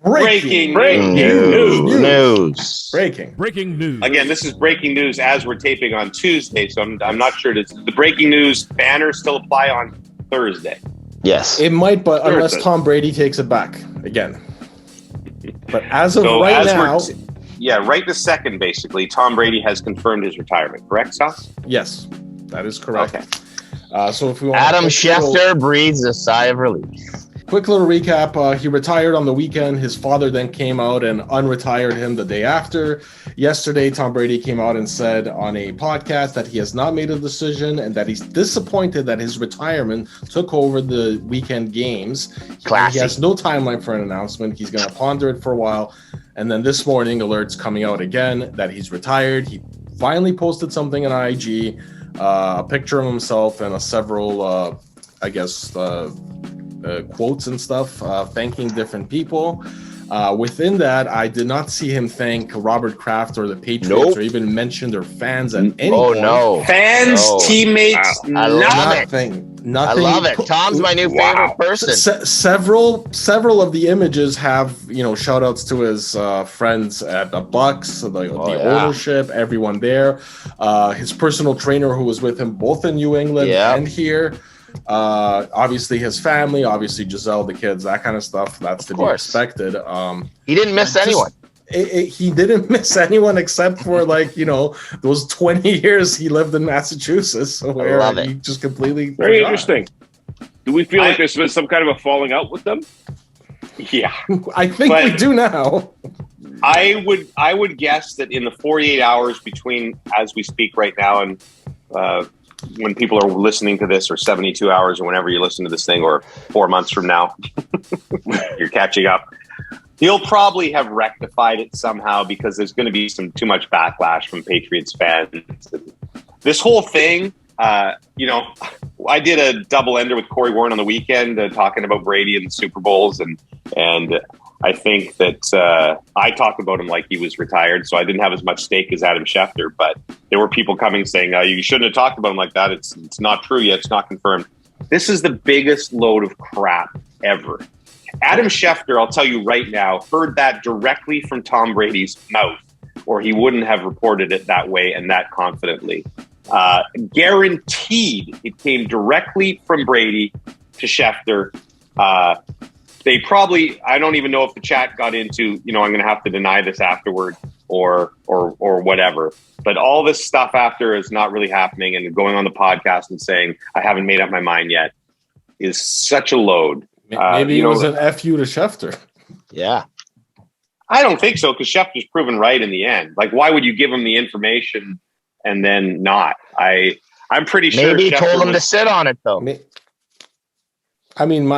breaking news. Breaking news. Again, this is breaking news as we're taping on Tuesday, so I'm not sure. Does the breaking news banner still apply on Thursday? Yes. It might, but unless Tom Brady takes it back again. But as of right now... right this second, basically, Tom Brady has confirmed his retirement. Correct, Sal? Yes, that is correct. Okay. So if we want Adam Schefter breathes a sigh of relief. Quick little recap. He retired on the weekend. His father then came out and unretired him the day after. Yesterday, Tom Brady came out and said on a podcast that he has not made a decision and that he's disappointed that his retirement took over the weekend games. Classic. He has no timeline for an announcement. He's going to ponder it for a while. And then this morning, alerts coming out again that he's retired. He finally posted something on IG, a picture of himself and several I guess, quotes and stuff, thanking different people. Within that, I did not see him thank Robert Kraft or the Patriots or even mention their fans at any point. No. Fans, teammates, I love it. Nothing. I love it. Tom's my new favorite person. Several of the images have, shout outs to his friends at the Bucks, the ownership, everyone there. His personal trainer who was with him both in New England and here. Obviously his family, obviously Giselle, the kids, that kind of stuff. That's to be expected. He didn't miss anyone. He didn't miss anyone except for those 20 years he lived in Massachusetts, where he just completely very interesting. Do we feel like there's been some kind of a falling out with them? Yeah, I think we do now. I would guess that in the 48 hours between as we speak right now and when people are listening to this, or 72 hours, or whenever you listen to this thing, or 4 months from now, you're catching up. He'll probably have rectified it somehow, because there's going to be too much backlash from Patriots fans. This whole thing, I did a double ender with Corey Warren on the weekend, talking about Brady and the Super Bowls, and I think that I talked about him like he was retired, so I didn't have as much stake as Adam Schefter. But there were people coming saying, you shouldn't have talked about him like that. It's not true yet. It's not confirmed. This is the biggest load of crap ever. Adam Schefter, I'll tell you right now, heard that directly from Tom Brady's mouth, or he wouldn't have reported it that way and that confidently. Guaranteed it came directly from Brady to Schefter. They probably, I don't even know if the chat got into, I'm going to have to deny this afterward or whatever. But all this stuff after is not really happening, and going on the podcast and saying, I haven't made up my mind yet, is such a load. Maybe it was an FU to Schefter. Yeah. I don't think so, because Schefter's proven right in the end. Like, why would you give him the information and then not? I'm pretty sure. Maybe he told him to sit on it, though. I mean,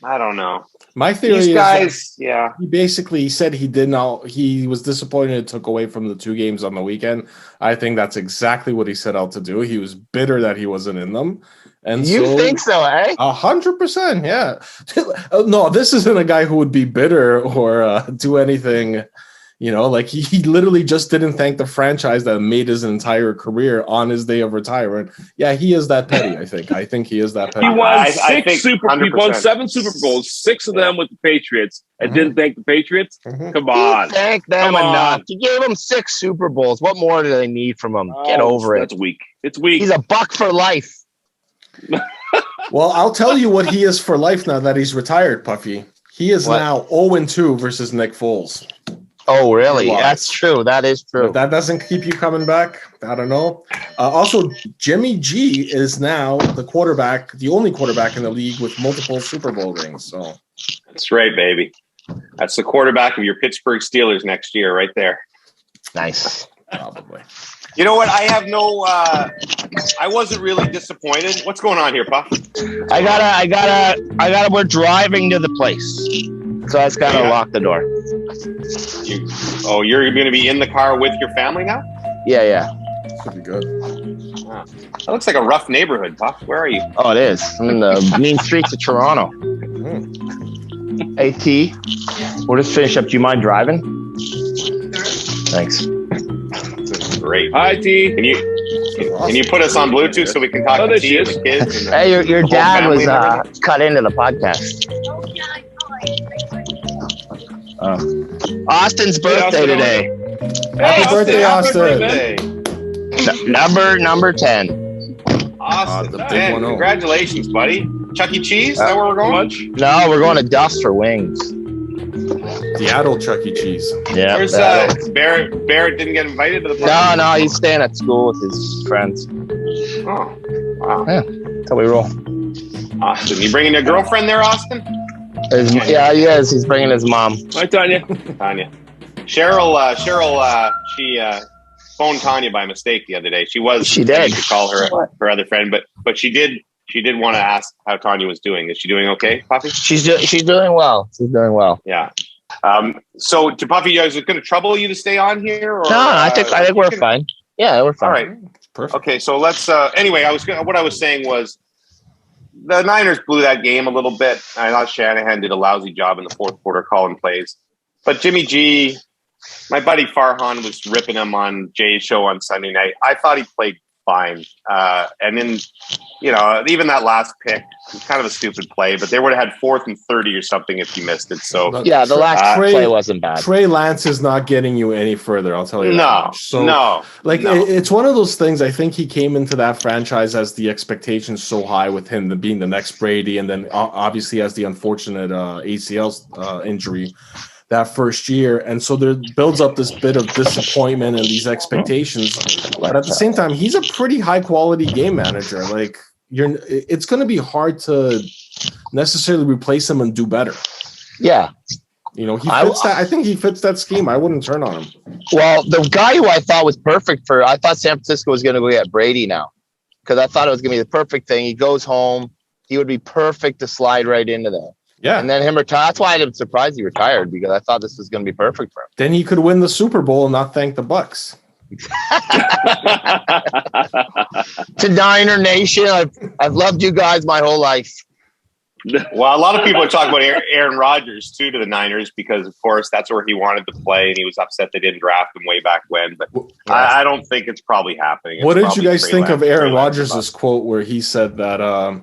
I don't know. My theory These guys, is he basically said he was disappointed it took away from the 2 games on the weekend. I think that's exactly what he set out to do. He was bitter that he wasn't in them. And you think so, eh? 100%, yeah. No, this isn't a guy who would be bitter or do anything. He literally just didn't thank the franchise that made his entire career on his day of retirement. Yeah, he is that petty, I think. I think he is that petty. He won he won 7 Super Bowls, 6 of them with the Patriots, and didn't thank the Patriots? Come on. He thanked them enough. He gave them 6 Super Bowls. What more do they need from him? Get over it. That's weak. It's weak. He's a buck for life. Well, I'll tell you what he is for life now that he's retired, Puffy. He is now 0-2 versus Nick Foles. Oh, really? That's true. That is true. If that doesn't keep you coming back, I don't know. Also, Jimmy G is now the only quarterback in the league with multiple Super Bowl rings. So that's right, baby. That's the quarterback of your Pittsburgh Steelers next year, right there. Nice. Probably. You know what? I have no. I wasn't really disappointed. What's going on here, Puff? I gotta. We're driving to the place, so I just gotta lock the door. You're going to be in the car with your family now? Yeah. Should be good. Wow. That looks like a rough neighborhood, Puff. Where are you? Oh, it is. I'm in the mean streets of Toronto. Hey, T, we'll just finish up. Do you mind driving? Thanks. Great. Hi, T. Can you put us on Bluetooth so we can talk to T and the kids? And hey, your dad was cut into the podcast. Austin's birthday today. Happy birthday, Austin. Number 10. Austin, the big 1-0. Congratulations, buddy. Chuck E. Cheese? Is that where we're going? No, we're going to Duff's for wings. Seattle Chuck E. Cheese. Yeah. Where's Barrett? Barrett didn't get invited to the party? No, he's staying at school with his friends. Oh, wow. Yeah, that's how we roll. Austin, you bringing your girlfriend there, Austin? Yeah, he is. He's bringing his mom. Hi, Tanya. Cheryl, she phoned Tanya by mistake the other day. She did to call her other friend, but she did want to ask how Tanya was doing. Is she doing okay, Puffy? She's doing well. She's doing well. Yeah. So to Puffy, is it going to trouble you to stay on here? Or, no, I think we're fine. Yeah, we're fine. All right. Perfect. Okay, so let's. Anyway, what I was saying was, the Niners blew that game a little bit. I thought Shanahan did a lousy job in the fourth quarter calling plays. But Jimmy G, my buddy Farhan was ripping him on Jay's show on Sunday night. I thought he played fine. And then, even that last pick was kind of a stupid play, but they would have had 4th and 30 or something if he missed it. So the last play wasn't bad. Trey Lance is not getting you any further, I'll tell you that much. So, it's one of those things. I think he came into that franchise as the expectations so high with him being the next Brady, and then obviously has the unfortunate ACL injury that first year, and so there builds up this bit of disappointment and these expectations. But at the same time, he's a pretty high quality game manager. Like it's going to be hard to necessarily replace him and do better. Yeah, he fits that. I think he fits that scheme. I wouldn't turn on him. Well, the guy who I thought was perfect I thought San Francisco was going to go get Brady now, because I thought it was going to be the perfect thing. He goes home, he would be perfect to slide right into there. Yeah, and then him retire. That's why I'm surprised he retired, because I thought this was going to be perfect for him. Then he could win the Super Bowl and not thank the Bucks. To Niner Nation, I've loved you guys my whole life. Well, a lot of people are talking about Aaron Rodgers too to the Niners, because of course that's where he wanted to play, and he was upset they didn't draft him way back when. But I don't think it's probably happening. What did you guys think of Aaron Rodgers' quote where he said that?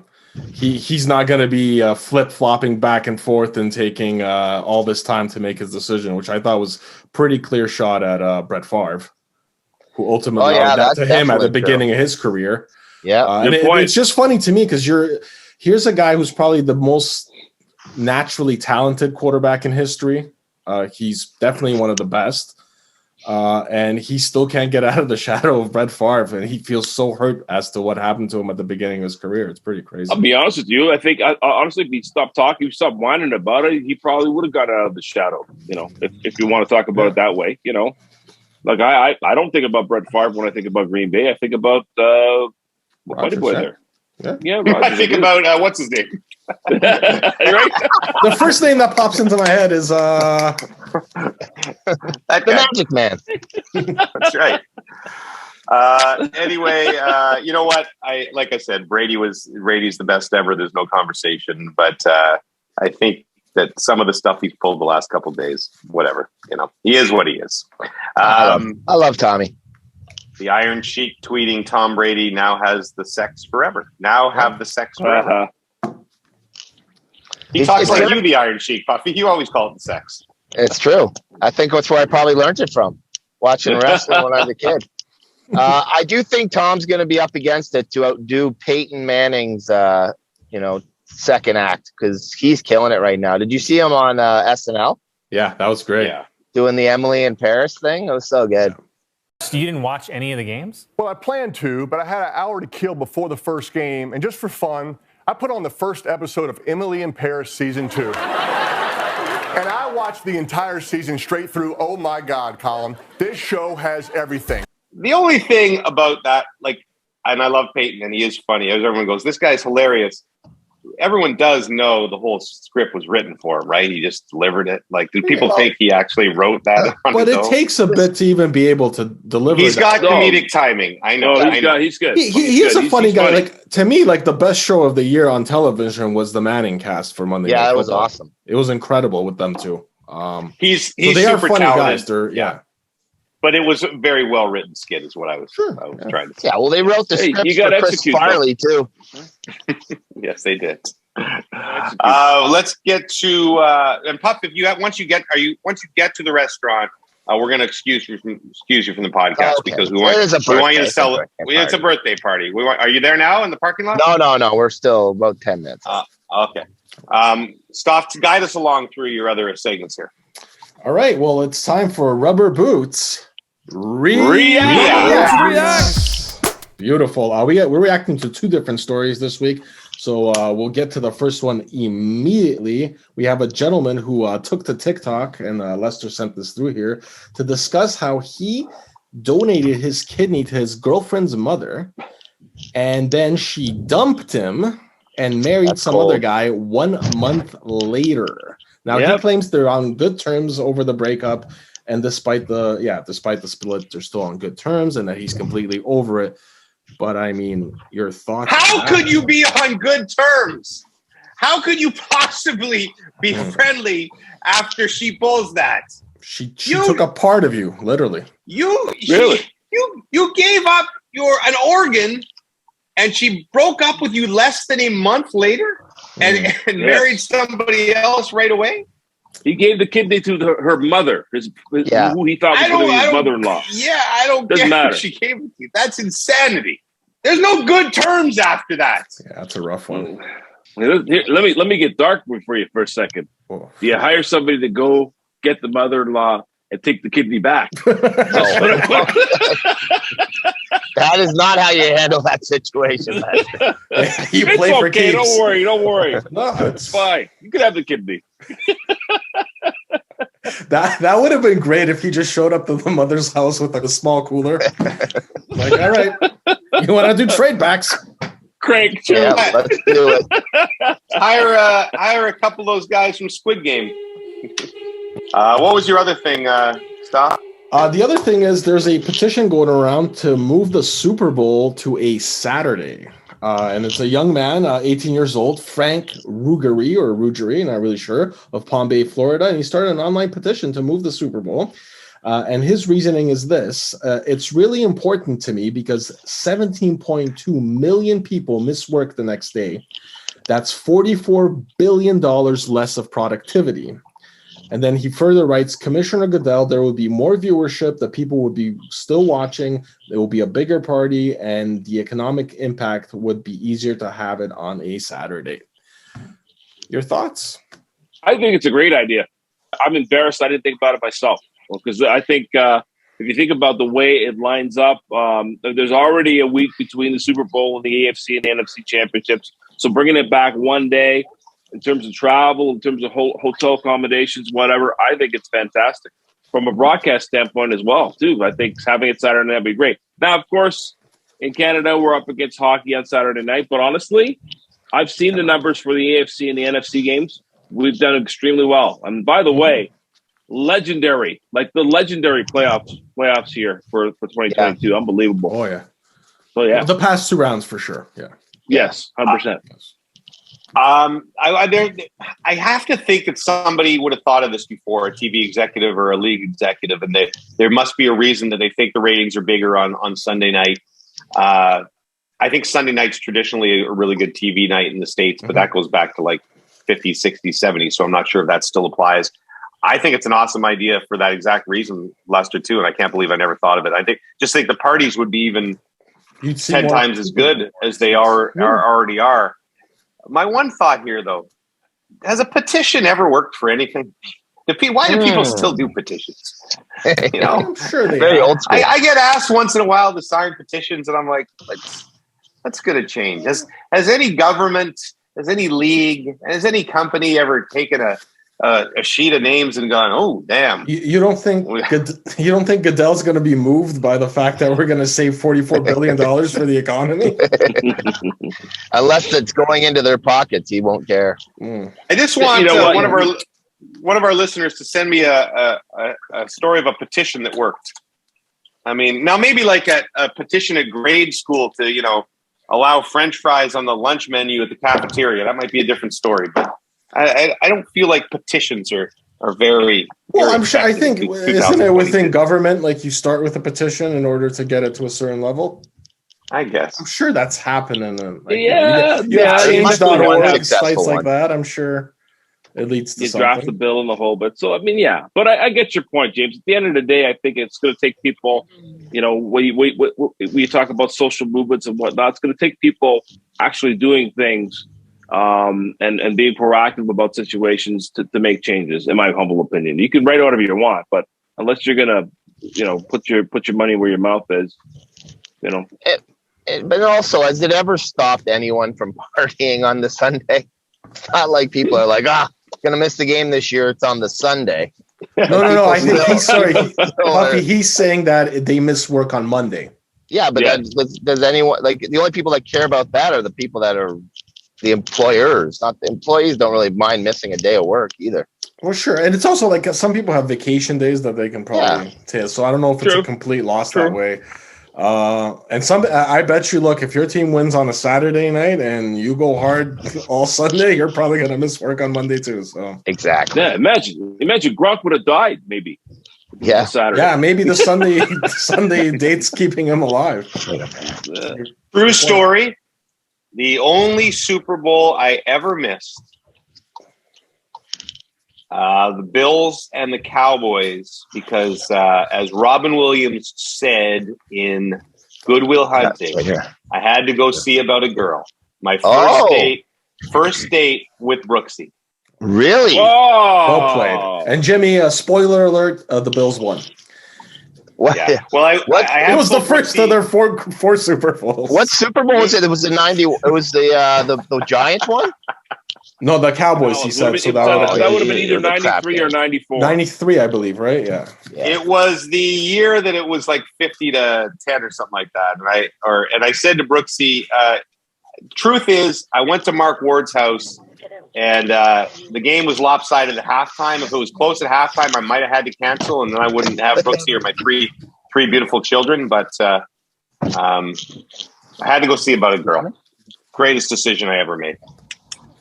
He's not going to be flip-flopping back and forth and taking all this time to make his decision, which I thought was pretty clear shot at Brett Favre, who ultimately did that to him at the beginning of his career. Yeah, and it's just funny to me because here's a guy who's probably the most naturally talented quarterback in history. He's definitely one of the best. And he still can't get out of the shadow of Brett Favre, and he feels so hurt as to what happened to him at the beginning of his career. It's pretty crazy. I'll be honest with you. I think, honestly, if he stopped talking, stopped whining about it, he probably would have got out of the shadow, if you want to talk about it that way, Like, I don't think about Brett Favre when I think about Green Bay. I think about Buddy Boy there. Yeah, I think about, what's his name? Right? The first name that pops into my head is the Magic Man. That's right. Anyway, you know what? Like I said, Brady's the best ever. There's no conversation. But I think that some of the stuff he's pulled the last couple of days, whatever, he is what he is. I love Tommy. The Iron Sheik tweeting Tom Brady now has the sex forever. Now have the sex forever. He talks like you, the Iron Sheik, Puffy. You always call it the sex. It's true. I think that's where I probably learned it from, watching wrestling when I was a kid. I do think Tom's going to be up against it to outdo Peyton Manning's, second act, because he's killing it right now. Did you see him on SNL? Yeah, that was great. Yeah. Doing the Emily in Paris thing? It was so good. So you didn't watch any of the games? Well, I planned to, but I had an hour to kill before the first game, and just for fun, I put on the first episode of Emily in Paris Season 2. And I watched the entire season straight through. Oh, my God, Colin. This show has everything. The only thing about that, and I love Peyton, and he is funny. As everyone goes, this guy's hilarious. Everyone does know the whole script was written for him, right? He just delivered it. Do people think he actually wrote that? But it takes a bit to even be able to deliver. He's got comedic timing. I know. He's good. He's a funny guy. Funny. To me, the best show of the year on television was the Manning cast for Monday Night Football. Yeah, it was awesome. It was incredible with them too. He's so they super are funny talented. guys. Yeah. But it was a very well written skit, is what I was trying to say. Yeah, well, they wrote the script for Chris Farley too. Yes, they did. Let's get to and Puff. Once you get to the restaurant, we're going to excuse you from the podcast because we want you to sell it. It's a birthday party. Are you there now in the parking lot? No. We're still about 10 minutes. Okay. Stop to guide us along through your other segments here. All right. Well, it's time for Rubber Boots. React. Beautiful. We're reacting to two different stories this week. So we'll get to the first one immediately. We have a gentleman who took to TikTok, and Lester sent this through here, to discuss how he donated his kidney to his girlfriend's mother, and then she dumped him and married other guy 1 month later. Now, he claims they're on good terms over the breakup, and despite the split, they're still on good terms, and that he's completely over it. But I mean, your thoughts. How could you be on good terms? How could you possibly be friendly after she pulls that? She took a part of you, literally. You Really? You gave up an organ, and she broke up with you less than a month later, and married somebody else right away. He gave the kidney to her mother, who he thought was going to be his mother-in-law. Yeah, I don't Doesn't get matter. who she gave it to. That's insanity. There's no good terms after that. Yeah, that's a rough one. Here, let me get dark for you for a second. Oh. Do you hire somebody to go get the mother-in-law and take the kidney back? That is not how you handle that situation. You play for okay. keeps. Don't worry. No, It's fine. You can have the kidney. That would have been great if he just showed up to the mother's house with like a small cooler. Like, all right, you want to do trade backs? Crank. Yeah, let's do it. Hire a couple of those guys from Squid Game. What was your other thing, Stop? The other thing is there's a petition going around to move the Super Bowl to a Saturday. And it's a young man, 18 years old, Frank Ruggieri, not really sure, of Palm Bay, Florida. And he started an online petition to move the Super Bowl. And his reasoning is this. It's really important to me because 17.2 million people miss work the next day. That's $44 billion less of productivity. And then he further writes, Commissioner Goodell, there will be more viewership, the people would be still watching, there will be a bigger party, and the economic impact would be easier to have it on a Saturday. Your thoughts? I think it's a great idea. I'm embarrassed I didn't think about it myself. Because I think if you think about the way it lines up, there's already a week between the Super Bowl and the AFC and the NFC championships. So bringing it back one day, in terms of travel, in terms of hotel accommodations, whatever, I think it's fantastic. From a broadcast standpoint as well, too. I think having it Saturday night would be great. Now, of course, in Canada, we're up against hockey on Saturday night. But honestly, I've seen the numbers for the AFC and the NFC games. We've done extremely well. And by the way, legendary playoffs here for 2022. Yeah. Unbelievable. Oh, yeah. So, yeah. The past two rounds for sure. Yeah. Yes, 100%. I have to think that somebody would have thought of this before, a TV executive or a league executive, and there must be a reason that they think the ratings are bigger on Sunday night. I think Sunday night's traditionally a really good TV night in the States, but that goes back to like 50s, 60s, 70s, so I'm not sure if that still applies. I think it's an awesome idea for that exact reason, Lester, too, and I can't believe I never thought of it. I think the parties would be even 10 times as good as they already are. My one thought here, though, has a petition ever worked for anything? Why do people still do petitions? You know, I'm sure they very old school. I get asked once in a while to sign petitions, and I'm like, that's going to change. Has any government, has any league, has any company ever taken a sheet of names and gone, oh, damn. You don't think Goodell's going to be moved by the fact that we're going to save $44 billion for the economy? Unless it's going into their pockets, he won't care. I just want one of our listeners to send me a story of a petition that worked. I mean, now maybe like a petition at grade school to, allow French fries on the lunch menu at the cafeteria. That might be a different story, but I don't feel like petitions are very well. I'm sure. I think isn't it within government? Like you start with a petition in order to get it to a certain level. I guess I'm sure that's happening. Change.org, sites like that. I'm sure it leads to something. Draft the bill in the whole bit. So I mean, yeah. But I get your point, James. At the end of the day, I think it's going to take people. We talk about social movements and whatnot. It's going to take people actually doing things. And being proactive about situations to make changes, in my humble opinion. You can write whatever you want, but unless you're gonna, put your money where your mouth is, But also, has it ever stopped anyone from partying on the Sunday? It's not like people are like, gonna miss the game this year. It's on the Sunday. No. I think Puffy, he's saying that they miss work on Monday. Yeah, but does anyone the only people that care about that are the people that are the employers, not the employees. Don't really mind missing a day of work either. Well, sure. And it's also like some people have vacation days that they can probably take. So I don't know if it's a complete loss that way. And I bet you, look, if your team wins on a Saturday night and you go hard all Sunday, you're probably going to miss work on Monday too. So exactly. Yeah, imagine Gronk would have died maybe. Yeah, Saturday. Yeah, maybe the Sunday date's keeping him alive. True story. The only Super Bowl I ever missed. The Bills and the Cowboys, because as Robin Williams said in Good Will Hunting, I had to go see about a girl. My first date with Brooksy. Really? Well played. And Jimmy, spoiler alert: the Bills won. What? Yeah. Well, it was the first of their four Super Bowls. What Super Bowl was it? It was the 90. It was the Giants one. No, the Cowboys. He said so. That would have been either 93 or 94. 93, I believe, right? Yeah. It was the year that it was like 50-10 or something like that, right? And I said to Brooksy, truth is, I went to Mark Ward's house, and the game was lopsided at halftime. If it was close at halftime, I might have had to cancel, and then I wouldn't have Brooksy or my three beautiful children. But I had to go see about a girl. Greatest decision I ever made.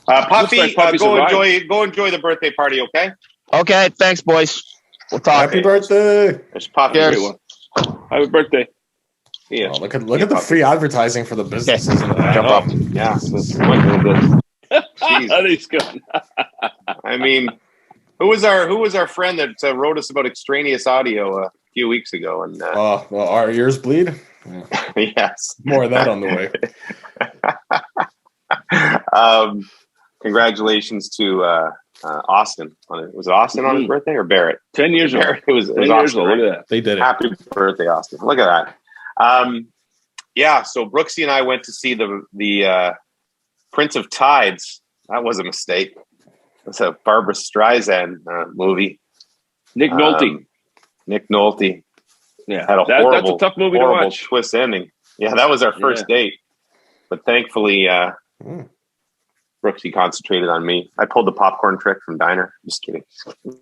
Puffy, go enjoy the birthday party, okay? Okay, thanks, boys. We'll talk. Happy birthday. There's Puffy. Happy birthday. Yeah. Oh, look at the free advertising for the businesses. Jump up. Yeah. He's good. I mean, who was our friend that wrote us about extraneous audio a few weeks ago? And well, our ears bleed. Yeah. Yes. More of that on the way. Congratulations to Austin. Was it Austin on his birthday or Barrett? 10 years old. It was 10 years Austin, old. right? Look at that. They did it. Happy birthday, Austin. Look at that. Yeah, so Brooksy and I went to see the Prince of Tides. That was a mistake. It's a Barbara Streisand movie. Nick Nolte. Yeah, had that's a tough movie to watch. Twist ending. Yeah, that was our first date. But thankfully, Brooksy concentrated on me. I pulled the popcorn trick from Diner. Just kidding. It's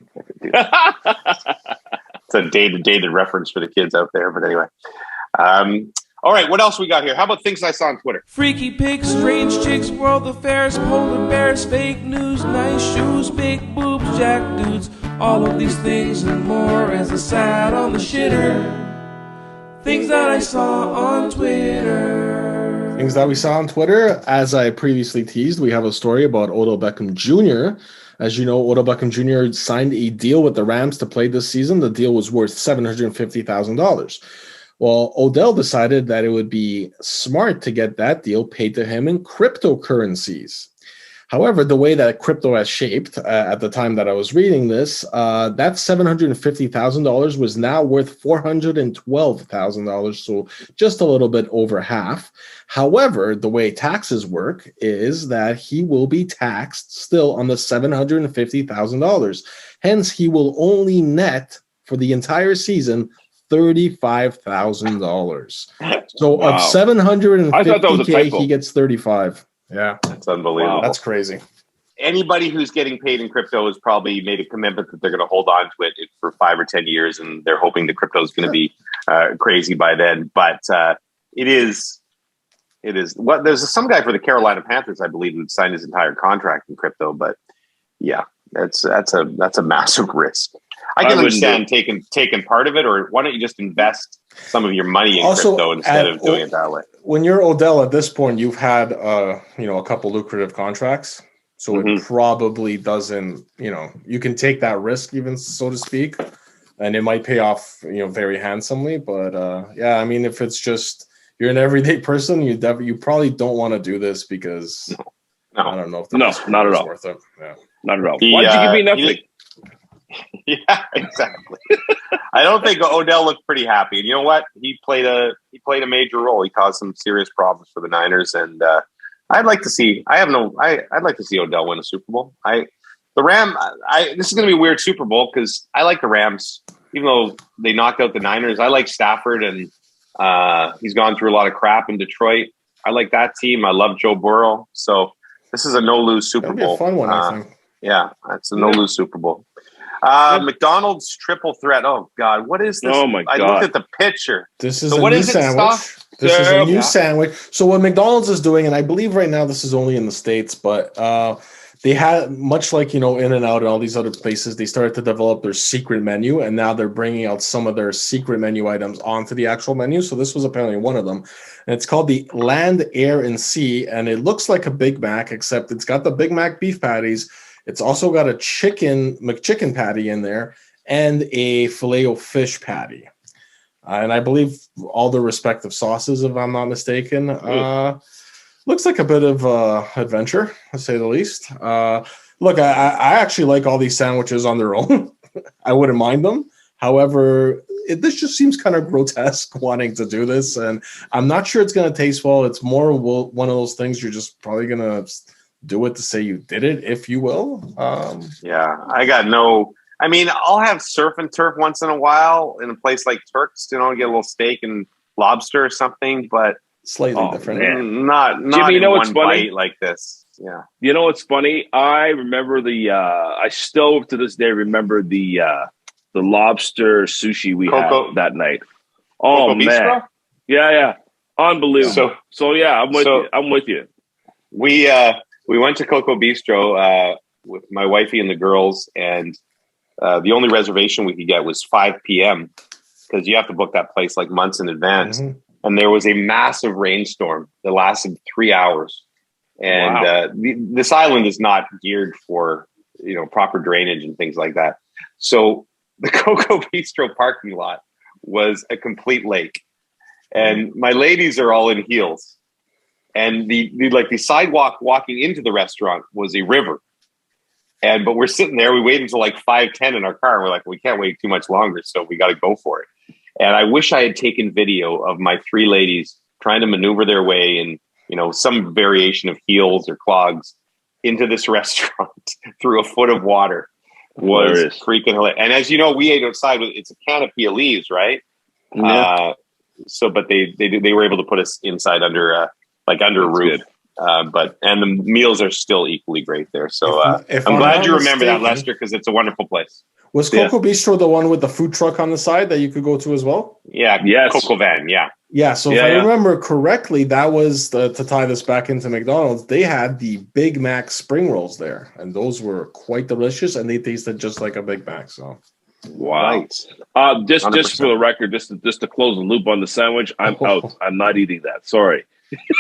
a dated reference for the kids out there. But anyway. All right, what else we got here? How about things I saw on Twitter? Freaky pics, strange chicks, world affairs, polar bears, fake news, nice shoes, big boobs, jack dudes. All of these things and more as I sat on the shitter. Things that I saw on Twitter. Things that we saw on Twitter. As I previously teased, we have a story about Odell Beckham Jr. As you know, Odell Beckham Jr. signed a deal with the Rams to play this season. The deal was worth $750,000. Well, Odell decided that it would be smart to get that deal paid to him in cryptocurrencies. However, the way that crypto has shaped at the time that I was reading this, that $750,000 was now worth $412,000, so just a little bit over half. However, the way taxes work is that he will be taxed still on the $750,000. Hence, he will only net for the entire season $35,000. So of $750K, he gets 35. Yeah, that's unbelievable. That's crazy. Anybody who's getting paid in crypto has probably made a commitment that they're going to hold on to it for 5 or 10 years, and they're hoping the crypto is going to be crazy by then. But it is. What there's some guy for the Carolina Panthers, I believe, who signed his entire contract in crypto. But yeah, that's a massive risk. I can understand taking part of it, or why don't you just invest some of your money in crypto instead of doing it that way? When you're Odell at this point, you've had a couple lucrative contracts, so it probably doesn't. You can take that risk, even so to speak, and it might pay off very handsomely. But yeah, I mean, if it's just you're an everyday person, you probably don't want to do this because I don't know if not at all worth it. Yeah, not at all. Why did you give me nothing? Yeah, exactly. I don't think Odell looked pretty happy. And you know what? He played a major role. He caused some serious problems for the Niners, and I'd like to see. I'd like to see Odell win a Super Bowl. This is going to be a weird Super Bowl because I like the Rams, even though they knocked out the Niners. I like Stafford, and he's gone through a lot of crap in Detroit. I like that team. I love Joe Burrow. So this is a no-lose Super Bowl. That'd be a fun one, I think. Yeah, it's a no-lose Super Bowl. McDonald's triple threat. Oh God, what is this? Oh my I God. looked at the picture. This is So a what new is it, sandwich. Stock? This is a new Yeah. sandwich. So what McDonald's is doing, and I believe right now this is only in the States, but they had, much like, In-N-Out and all these other places, they started to develop their secret menu, and now they're bringing out some of their secret menu items onto the actual menu. So this was apparently one of them. And it's called the Land, Air, and Sea, and it looks like a Big Mac, except it's got the Big Mac beef patties. It's also got a McChicken patty in there and a Filet-O-Fish patty. And I believe all the respective sauces, if I'm not mistaken. Looks like a bit of adventure, to say the least. Look, I actually like all these sandwiches on their own. I wouldn't mind them. However, this just seems kind of grotesque wanting to do this. And I'm not sure it's going to taste well. It's more one of those things you're just probably going to do it to say you did it, if you will. Yeah, I got no... I mean, I'll have surf and turf once in a while in a place like Turks, get a little steak and lobster or something, but slightly different. Man, not Jimmy, in one bite like this. Yeah. You know what's funny? I remember I still to this day remember the lobster sushi we had that night. Oh Coco man. Bistro? Yeah. Unbelievable. So yeah, I'm with you. We went to Coco Bistro with my wifey and the girls, and the only reservation we could get was 5 p.m. because you have to book that place like months in advance. Mm-hmm. And there was a massive rainstorm that lasted 3 hours. And this island is not geared for, proper drainage and things like that. So the Coco Bistro parking lot was a complete lake. And my ladies are all in heels. And the sidewalk walking into the restaurant was a river. But we're sitting there, we waited until like 5:10 in our car. And we're like, we can't wait too much longer. So we got to go for it. And I wish I had taken video of my 3 ladies trying to maneuver their way in, some variation of heels or clogs into this restaurant through a foot of water. Was freaking hilarious. And as you know, we ate outside with, it's a canopy of leaves, right? Yeah. But they were able to put us inside under a roof. And the meals are still equally great there. So I'm glad you remember that, Lester, because it's a wonderful place. Was Coco Bistro the one with the food truck on the side that you could go to as well? Yeah, yes. Coco Van, yeah. Yeah, so if I remember correctly, that was, to tie this back into McDonald's, they had the Big Mac spring rolls there, and those were quite delicious, and they tasted just like a Big Mac. So, wow. Right. Just for the record, just to close the loop on the sandwich, I'm out. I'm not eating that. Sorry.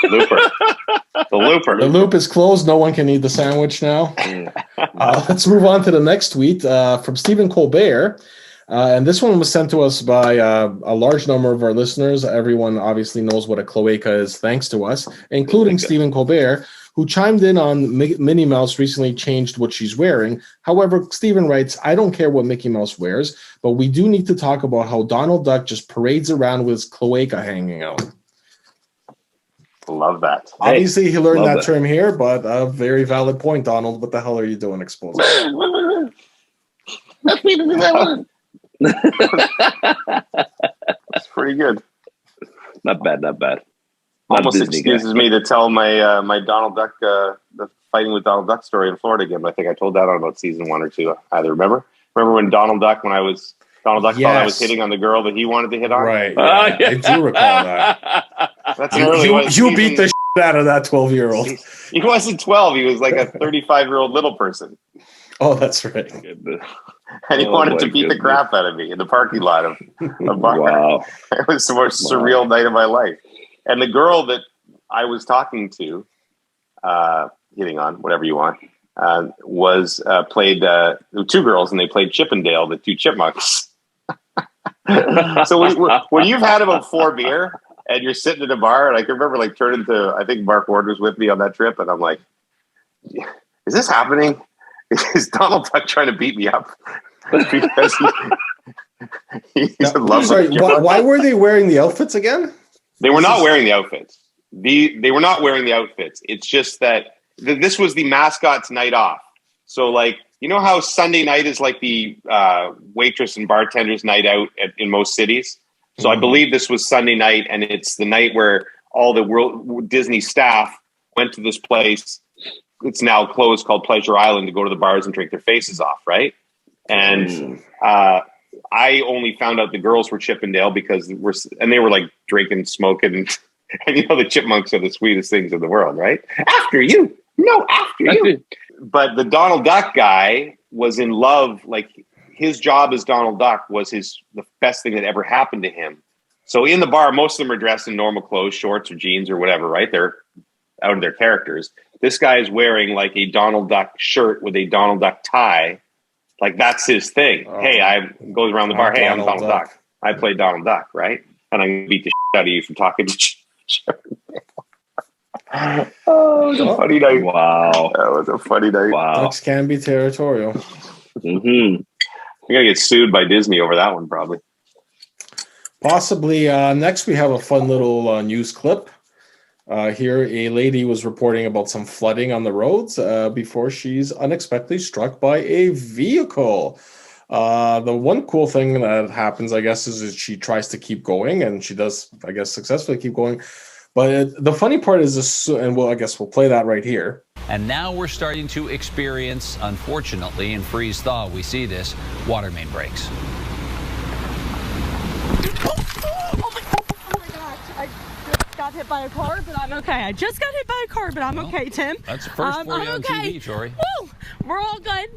The looper. The loop is closed. No one can eat the sandwich now. Let's move on to the next tweet from Stephen Colbert. And this one was sent to us by a large number of our listeners. Everyone obviously knows what a cloaca is, thanks to us, including Stephen Colbert, who chimed in on Minnie Mouse recently changed what she's wearing. However, Stephen writes, I don't care what Mickey Mouse wears, but we do need to talk about how Donald Duck just parades around with his cloaca hanging out. Love that. Obviously, he learned that term here, but a very valid point, Donald. What the hell are you doing exposing? That's me to do that one. That's pretty good. Not bad. Almost excuses me to tell my my Donald Duck, the fighting with Donald Duck story in Florida again. But I think I told that on about season 1 or 2. Either remember when Donald Duck thought I was hitting on the girl that he wanted to hit on. Right. Yeah. I do recall that. That's you beat the shit out of that 12-year-old. He wasn't 12. He was like a 35-year-old little person. Oh, that's right. And he wanted to beat the crap out of me in the parking lot of a bar. Wow. It was the most surreal night of my life. And the girl that I was talking to, hitting on, whatever you want, was played 2 girls, and they played Chippendale, the 2 chipmunks. So when you've had about 4 beer and you're sitting at a bar, and I can remember turning to, I think Mark Ward was with me on that trip, and I'm like, is this happening? Is Donald Duck trying to beat me up? Because he's in love with why were they wearing the outfits again? They were not wearing the outfits. They were not wearing the outfits. It's just that this was the mascot's night off. So you know how Sunday night is like the waitress and bartender's night out in most cities? So I believe this was Sunday night, and it's the night where all the Disney staff went to this place. It's now closed, called Pleasure Island, to go to the bars and drink their faces off, right? And I only found out the girls were Chippendale because they were like drinking, smoking, and the chipmunks are the sweetest things in the world, right? After you, no, after you. But the Donald Duck guy was in love. Like his job as Donald Duck was the best thing that ever happened to him. So in the bar, most of them are dressed in normal clothes, shorts or jeans or whatever, right? They're out of their characters. This guy is wearing like a Donald Duck shirt with a Donald Duck tie. Like that's his thing. Hey, I goes around the bar. Hey, I'm Donald Duck. I play Donald Duck, right? And I'm gonna beat the shit out of you for talking to Oh, it was a funny night. Wow. That was a funny night. Wow. Ducks can be territorial. Mm-hmm. I'm gonna get sued by Disney over that one, probably. Possibly. Next, we have a fun little news clip. Here, a lady was reporting about some flooding on the roads before she's unexpectedly struck by a vehicle. The one cool thing that happens, I guess, is that she tries to keep going, and she does, I guess, successfully keep going. But the funny part is this, and I guess we'll play that right here. And now we're starting to experience, unfortunately, in freeze thaw, we see this, water main breaks. Got hit by a car, but I'm okay. I just got hit by a car, but I'm okay, Tim. That's the first for you on TV, Tori. Woo! We're all good.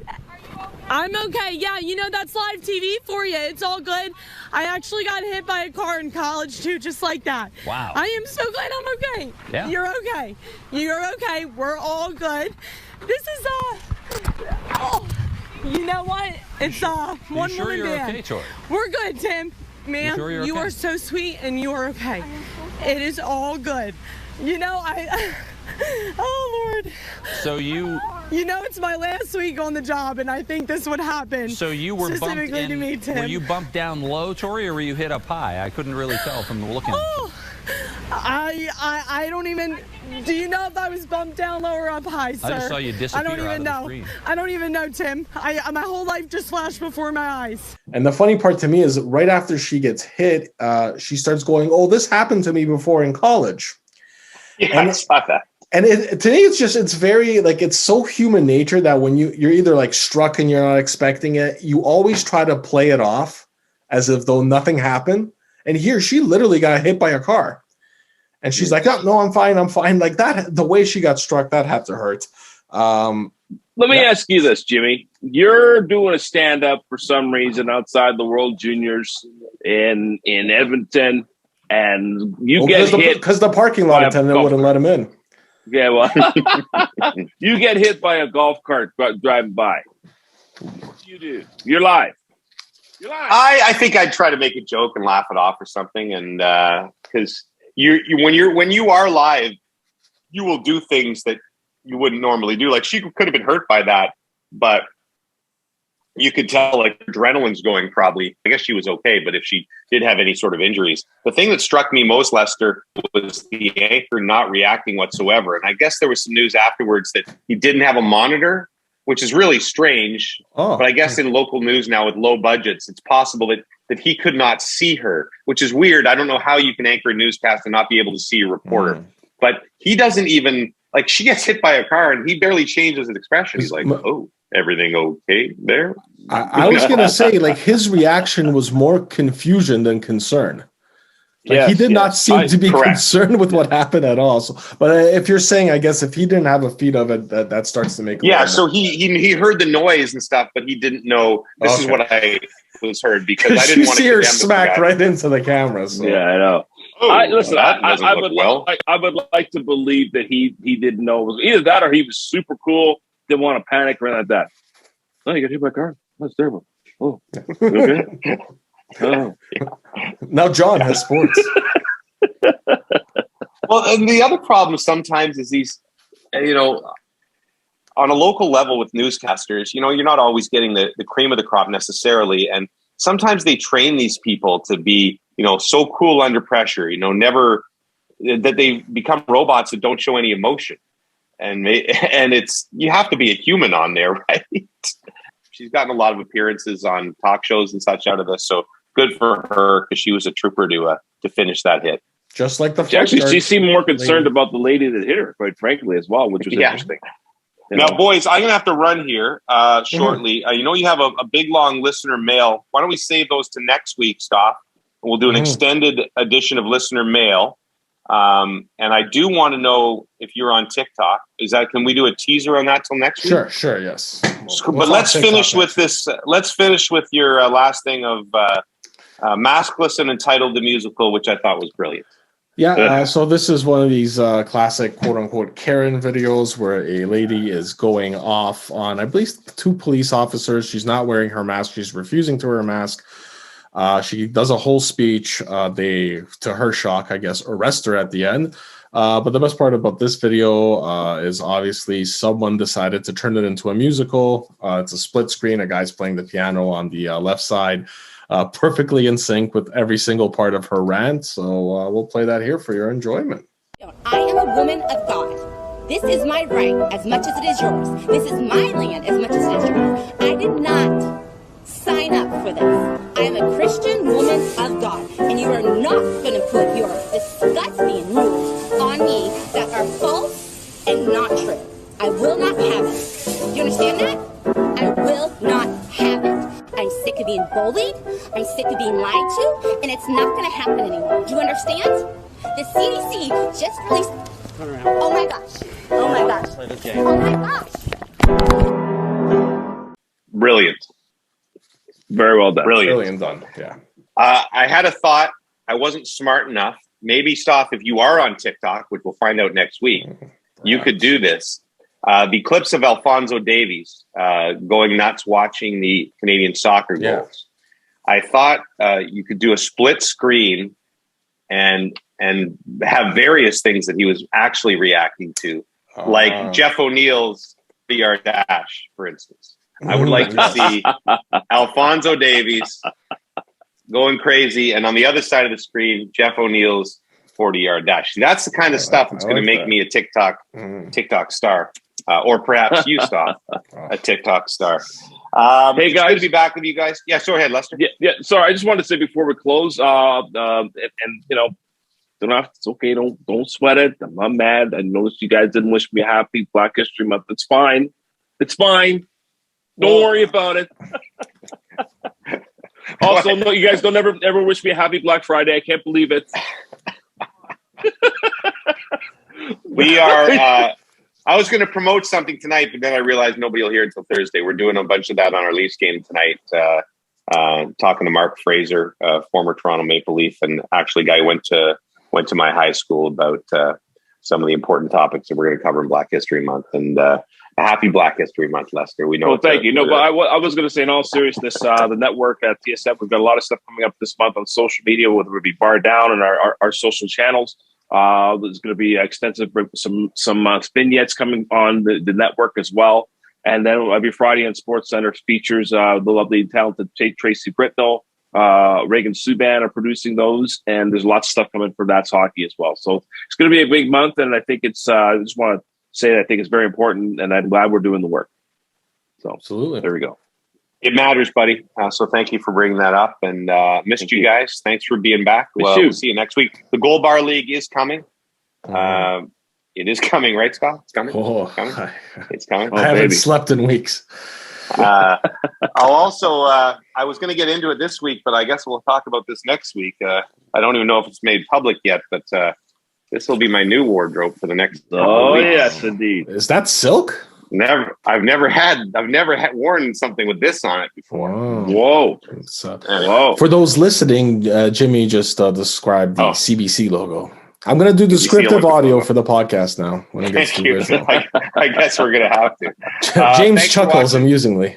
I'm okay. Yeah, that's live TV for you. It's all good. I actually got hit by a car in college, too, just like that. Wow. I am so glad I'm okay. Yeah. You're okay. You're okay. We're all good. This is, you know what? It's, one sure woman you're band. okay, Tori? We're good, Tim. Ma'am, sure you okay? are so sweet and you are okay. It is all good. Oh, Lord. So it's my last week on the job, and I think this would happen. So you were bumped in, to me, Tim. Were you bumped down low, Tori, or were you hit up high? I couldn't really tell from looking. Oh, I don't even. Do you know if I was bumped down low or up high, sir? I just saw you disappear. I don't even know. Screen. I don't even know, Tim. My whole life just flashed before my eyes. And the funny part to me is right after she gets hit, she starts going, "Oh, this happened to me before in college." Yeah, I saw that. And to me, it's very like it's so human nature that when you're either like struck and you're not expecting it, you always try to play it off as if though nothing happened. And here, she literally got hit by a car. And she's like, "Oh, no, I'm fine. I'm fine." Like that, the way she got struck, that had to hurt. Let me ask you this, Jimmy. You're doing a stand-up for some reason outside the World Juniors in Edmonton, and you get hit because the parking lot attendant wouldn't let him in. Yeah, well, you get hit by a golf cart driving by. What do you do? You're live. I think I'd try to make a joke and laugh it off or something, and because when you are live, you will do things that you wouldn't normally do. Like she could have been hurt by that, but you could tell like adrenaline's going probably. I guess she was okay, but if she did have any sort of injuries, the thing that struck me most, Lester, was the anchor not reacting whatsoever. And I guess there was some news afterwards that he didn't have a monitor, which is really strange. But I guess in local news now with low budgets, it's possible that he could not see her, which is weird. I don't know how you can anchor a newscast and not be able to see a reporter. But he doesn't even, like, she gets hit by a car and he barely changes his expression. He's like, "Oh, everything okay there?" I was going to say, like, his reaction was more confusion than concern. Like, he did not seem to be concerned with what happened at all. So, but if you're saying, I guess, if he didn't have a feed of it, that starts to make. So he heard the noise and stuff, but he didn't know this is what I was heard because I didn't want to see her smack right into the camera. So. Yeah, I know. I would like to believe that he didn't know. It was either that or he was super cool, didn't want to panic or anything like that. Oh, you got hit by a car. That's terrible. Oh, okay. Oh. Now John has sports. Well, and the other problem sometimes is these, on a local level with newscasters, you're not always getting the cream of the crop necessarily. And sometimes they train these people to be, so cool under pressure, never that they become robots that don't show any emotion. And you have to be a human on there, right? She's gotten a lot of appearances on talk shows and such out of this. So good for her because she was a trooper to finish that hit. Just like the she seemed more concerned about the lady that hit her, quite frankly, as well, which was interesting. Now, boys, I'm going to have to run here shortly. You have a big, long listener mail. Why don't we save those to next week, Stoff? We'll do an extended edition of listener mail. And I do want to know if you're on TikTok. Can we do a teaser on that till next week? Sure, yes. But let's finish with this. Let's finish with your last thing of Maskless and Entitled the Musical, which I thought was brilliant. Yeah, so this is one of these classic quote-unquote Karen videos where a lady is going off on, I believe, 2 police officers. She's not wearing her mask. She's refusing to wear a mask. She does a whole speech. They, to her shock, I guess, arrest her at the end. But the best part about this video is obviously someone decided to turn it into a musical. It's a split screen. A guy's playing the piano on the left side. Perfectly in sync with every single part of her rant. So we'll play that here for your enjoyment. I am a woman of God. This is my right as much as it is yours. This is my land as much as it is yours. I did not sign up for this. I am a Christian woman of God. And you are not going to put your disgusting rules on me that are false and not true. I will not have it. You understand that? I will not have it. I'm sick of being bullied. I'm sick of being lied to. And it's not going to happen anymore. Do you understand? The CDC just released... Oh my gosh. Oh my gosh. Oh my gosh. Brilliant. Very well done. Brilliant done, yeah. I had a thought. I wasn't smart enough. Maybe, Stoff, if you are on TikTok, which we'll find out next week, you could do this. The clips of Alphonso Davies going nuts watching the Canadian soccer goals. I thought you could do a split screen and have various things that he was actually reacting to, like Jeff O'Neill's 30-yard dash, for instance. I would like to see Alphonso Davies going crazy, and on the other side of the screen, Jeff O'Neill's 40-yard dash. That's the kind of stuff that's going to make me a TikTok star. Or perhaps you, Stoff, a TikTok star. Hey, guys. Good to be back with you guys. Yeah, go ahead, Lester. Yeah. Sorry, I just wanted to say before we close, don't have, it's okay. Don't sweat it. I'm not mad. I noticed you guys didn't wish me a happy Black History Month. It's fine. Don't worry about it. Also, no, you guys don't ever wish me a happy Black Friday. I can't believe it. We are... I was going to promote something tonight, but then I realized nobody will hear it until Thursday. We're doing a bunch of that on our Leafs game tonight, talking to Mark Fraser, former Toronto Maple Leaf, and actually a guy who went to my high school about some of the important topics that we're going to cover in Black History Month. And a happy Black History Month, Lester. We know. Well, thank you. No, but I was going to say, in all seriousness, the network at TSF, we've got a lot of stuff coming up this month on social media, whether it be Bar Down and our social channels. There's going to be extensive some vignettes coming on the network as well, and then every Friday on Sports Center features the lovely and talented Tracy Britnell, Reagan Subban are producing those, and there's lots of stuff coming for That's Hockey as well. So it's going to be a big month, and I think it's. I just want to say that I think it's very important, and I'm glad we're doing the work. So absolutely, there we go. It matters, buddy. So thank you for bringing that up, and missed you guys. Thanks for being back. We'll see you next week. The Gold Bar League is coming. It is coming, right, Scott? It's coming. It's coming. I haven't slept in weeks. I'll also. I was going to get into it this week, but I guess we'll talk about this next week. I don't even know if it's made public yet, but this will be my new wardrobe for the next. Oh yes, indeed. Is that silk? Never. I've never had worn something with this on it before. Whoa. Whoa. For those listening, Jimmy just described the CBC logo. I'm going to do descriptive audio for the podcast now. When it gets Thank you. I guess we're going to have to. James chuckles amusingly.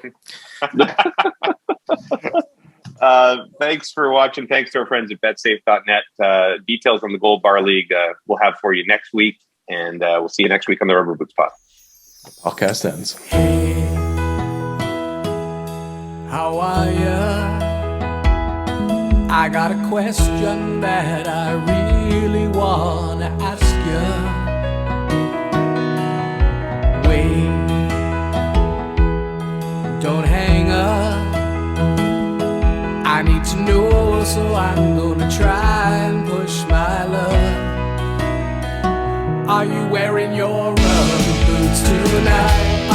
Thanks for watching. Thanks to our friends at betsafe.net. Details on the Gold Bar League we'll have for you next week. And we'll see you next week on the Rubber Boots Pod. Podcast ends. Hey, how are ya? I got a question that I really wanna ask ya. Wait, don't hang up. I need to know, so I'm gonna try and push my luck. Are you wearing your rubber boots tonight?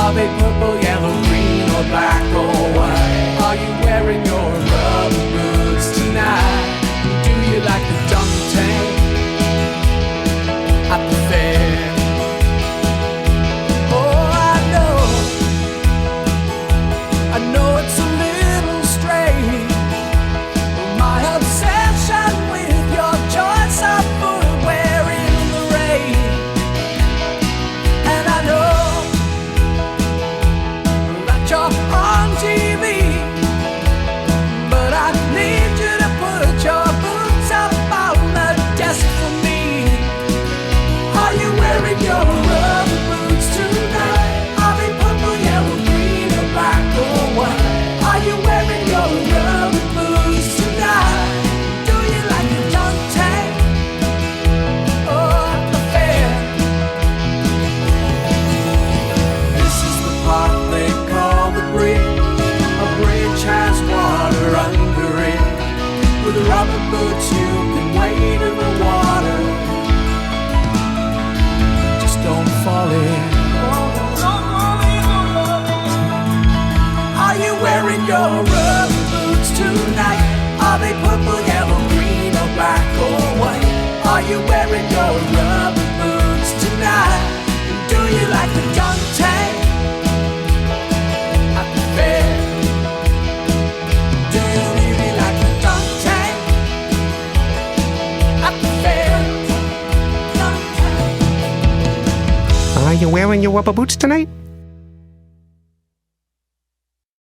you wearing your rubber boots tonight?